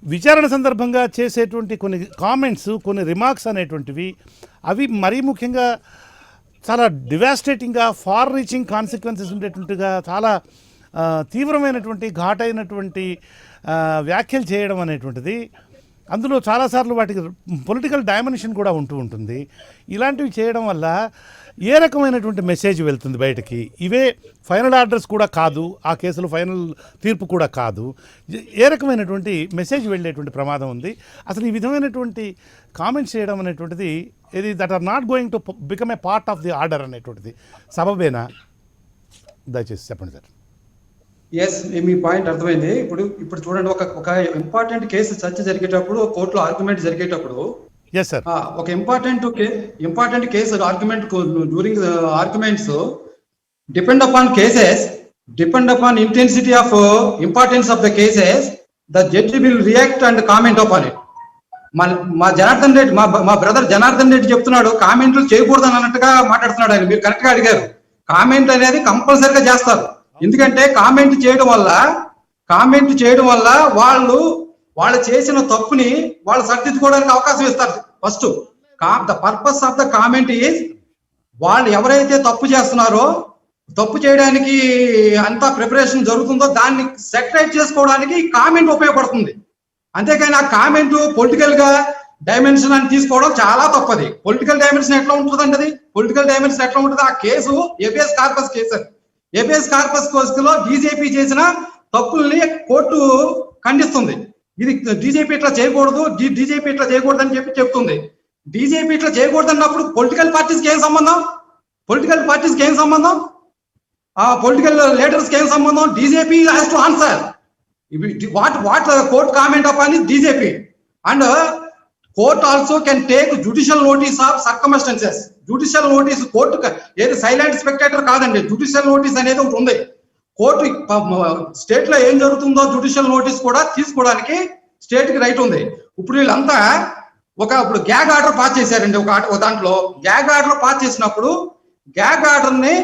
Speaker 1: విచారణ సందర్భంగా చేసేటువంటి కొన్ని కామెంట్స్, కొన్ని రిమార్క్స్ అనేటువంటివి అవి మరీ ముఖ్యంగా చాలా డివాస్టేటింగ్గా, ఫార్ రీచింగ్ కాన్సిక్వెన్సెస్ ఉండేటువంటిగా, చాలా తీవ్రమైనటువంటి ఘాటైనటువంటి వ్యాఖ్యలు చేయడం అనేటువంటిది, అందులో చాలాసార్లు వాటికి పొలిటికల్ డైమెన్షన్ కూడా ఉంటూ ఉంటుంది. ఇలాంటివి చేయడం వల్ల ఏ రకమైనటువంటి మెసేజ్ వెళ్తుంది బయటకి? ఇవే ఫైనల్ ఆర్డర్స్ కూడా కాదు, ఆ కేసులో ఫైనల్ తీర్పు కూడా కాదు. ఏ రకమైనటువంటి మెసేజ్ వెళ్ళేటువంటి ప్రమాదం ఉంది? అసలు ఈ విధమైనటువంటి కామెంట్స్ చేయడం అనేటువంటిది ఇది that are not going to become a part of the order అనేటువంటిది సబబేనా? దయచేసి చెప్పండి సార్.
Speaker 13: ఎస్, మీ పాయింట్ అర్థమైంది. ఇప్పుడు చూడండి, ఒక ఇంపార్టెంట్ కేసు చర్చ జరిగేటప్పుడు, కోర్టులో ఆర్గ్యుమెంట్ జరిగేటప్పుడు, ఒక important case argument, during arguments depend upon intensity of importance of the cases, the judge will react and comment upon it. మా జనార్దన్ రెడ్డి, మా బ్రదర్ జనార్దన్ రెడ్డి చెప్తున్నాడు కామెంట్లు చేయకూడదని అన్నట్టుగా మాట్లాడుతున్నాడు ఆయన. మీరు కరెక్ట్ గా అడిగారు, కామెంట్ అనేది కంపల్సరీగా చేస్తారు. ఎందుకంటే కామెంట్ చేయడం వల్ల వాళ్ళు చేసిన తప్పుని వాళ్ళు సరిదిద్దుకోవడానికి అవకాశం ఇస్తారు. First the purpose of the comment is, వాళ్ళు ఎవరైతే తప్పు చేస్తున్నారో, తప్పు చేయడానికి అంతా ప్రిపరేషన్ జరుగుతుందో దాన్ని సెటరైట్ చేసుకోవడానికి కామెంట్ ఉపయోగపడుతుంది. అంతేకాని ఆ కామెంట్ పొలిటికల్ గా డైమెన్షన్ అని తీసుకోవడం చాలా తప్పది. పొలిటికల్ డైమెన్షన్ ఎట్లా ఉంటుందండి? అది పొలిటికల్ డైమెన్షన్ ఎట్లా ఉంటుంది? ఆ case ABS corpus case. ABS corpus కేసులో డీజీపీ చేసిన తప్పుల్ని కోర్టు ఖండిస్తుంది. ఇది డీజీపీ ఇట్లా చేయకూడదు, డీజీపీ ఇట్లా చేయకూడదు అని చెప్తుంది. డీజీపీ ఇట్లా చేయకూడదు అన్నప్పుడు పొలిటికల్ పార్టీస్కి ఏం సంబంధం? ఆ పొలిటికల్ లీడర్స్కి ఏం సంబంధం? DGP has to answer what court comment upon DGP. And court also can take judicial notice of circumstances. Judicial notice court ఏది సైలెంట్ స్పెక్టేటర్ కాదండి, జుడిషియల్ నోటీస్ అనేది ఒకటి ఉంది. కోర్టు స్టేట్ లో ఏం జరుగుతుందో జుడిషియల్ నోటీస్ కూడా తీసుకోవడానికి స్టేట్ కి రైట్ ఉంది. ఇప్పుడు వీళ్ళంతా ఇప్పుడు గ్యాగ్ ఆర్డర్ పాస్ చేశారండి. ఒక దాంట్లో గ్యాగ్ ఆర్డర్ పాస్ చేసినప్పుడు గ్యాగ్ ఆర్డర్ ని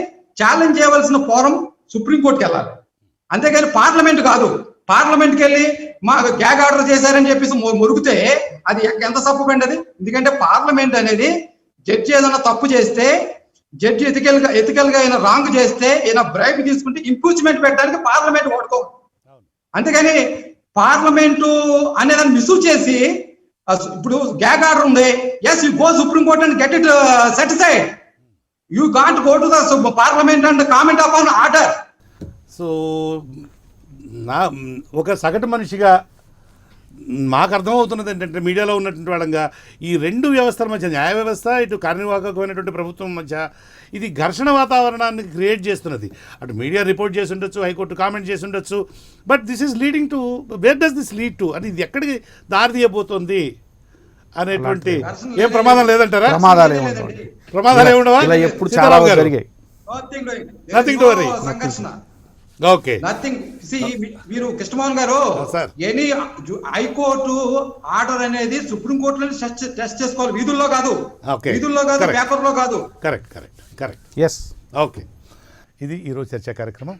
Speaker 13: ఛాలెంజ్ చేయవలసిన ఫోరం సుప్రీంకోర్టుకి వెళ్ళాలి, అంతేగాని పార్లమెంట్ కాదు. పార్లమెంట్కి వెళ్ళి మా గ్యాగ్ ఆర్డర్ చేశారని చెప్పేసి మురిగితే అది ఎంత తప్పుకండి అది. ఎందుకంటే పార్లమెంట్ అనేది జడ్జి ఏదైనా తప్పు చేస్తే, జడ్జి ఎథికల్ గా అయినా రాంగ్ చేస్తే, ఏదైనా బ్రైబ్ తీసుకుంటే ఇంపీచ్మెంట్ పెట్టడానికి పార్లమెంట్ ఓడుకో. అంతేగాని పార్లమెంటు అనేదాన్ని మిస్యూజ్ చేసి, ఇప్పుడు గ్యాగ్ ఆర్డర్ ఉంది, as you go supreme court and get it satisfied, you can't go to the parliament and comment upon order.
Speaker 1: So ఒక సగటు మనిషిగా మాకు అర్థమవుతున్నది ఏంటంటే మీడియాలో ఉన్నటువంటి వాళ్ళంగా ఈ రెండు వ్యవస్థల మధ్య, న్యాయ వ్యవస్థ ఇటు కార్యనిర్వాహకమైనటువంటి ప్రభుత్వం మధ్య ఇది ఘర్షణ వాతావరణాన్ని క్రియేట్ చేస్తున్నది. అటు మీడియా రిపోర్ట్ చేసి ఉండొచ్చు, హైకోర్టు కామెంట్ చేసి ఉండొచ్చు, but this is leading to, where does this lead to అని, ఇది ఎక్కడికి దారి తీయబోతోంది అనేటువంటి ఏం ప్రమాదం లేదంటారా? ప్రమాదాలు ఏముండవా?
Speaker 14: ఎప్పుడు చాలా జరిగాయి.
Speaker 1: Nothing to worry.
Speaker 13: సంఘర్షణ
Speaker 1: ఓకే,
Speaker 13: నథింగ్. మీరు కృష్ణమోహన్ గారు, ఎనీ హైకోర్టు ఆర్డర్ అనేది సుప్రీం కోర్టులో టెస్ట్ చేసుకోవాలి, వీధుల్లో కాదు, వీధుల్లో కాదు, పేపర్లో కాదు.
Speaker 1: కరెక్ట్.
Speaker 14: ఎస్.
Speaker 1: ఓకే, ఇది ఈరోజు చర్చా కార్యక్రమం.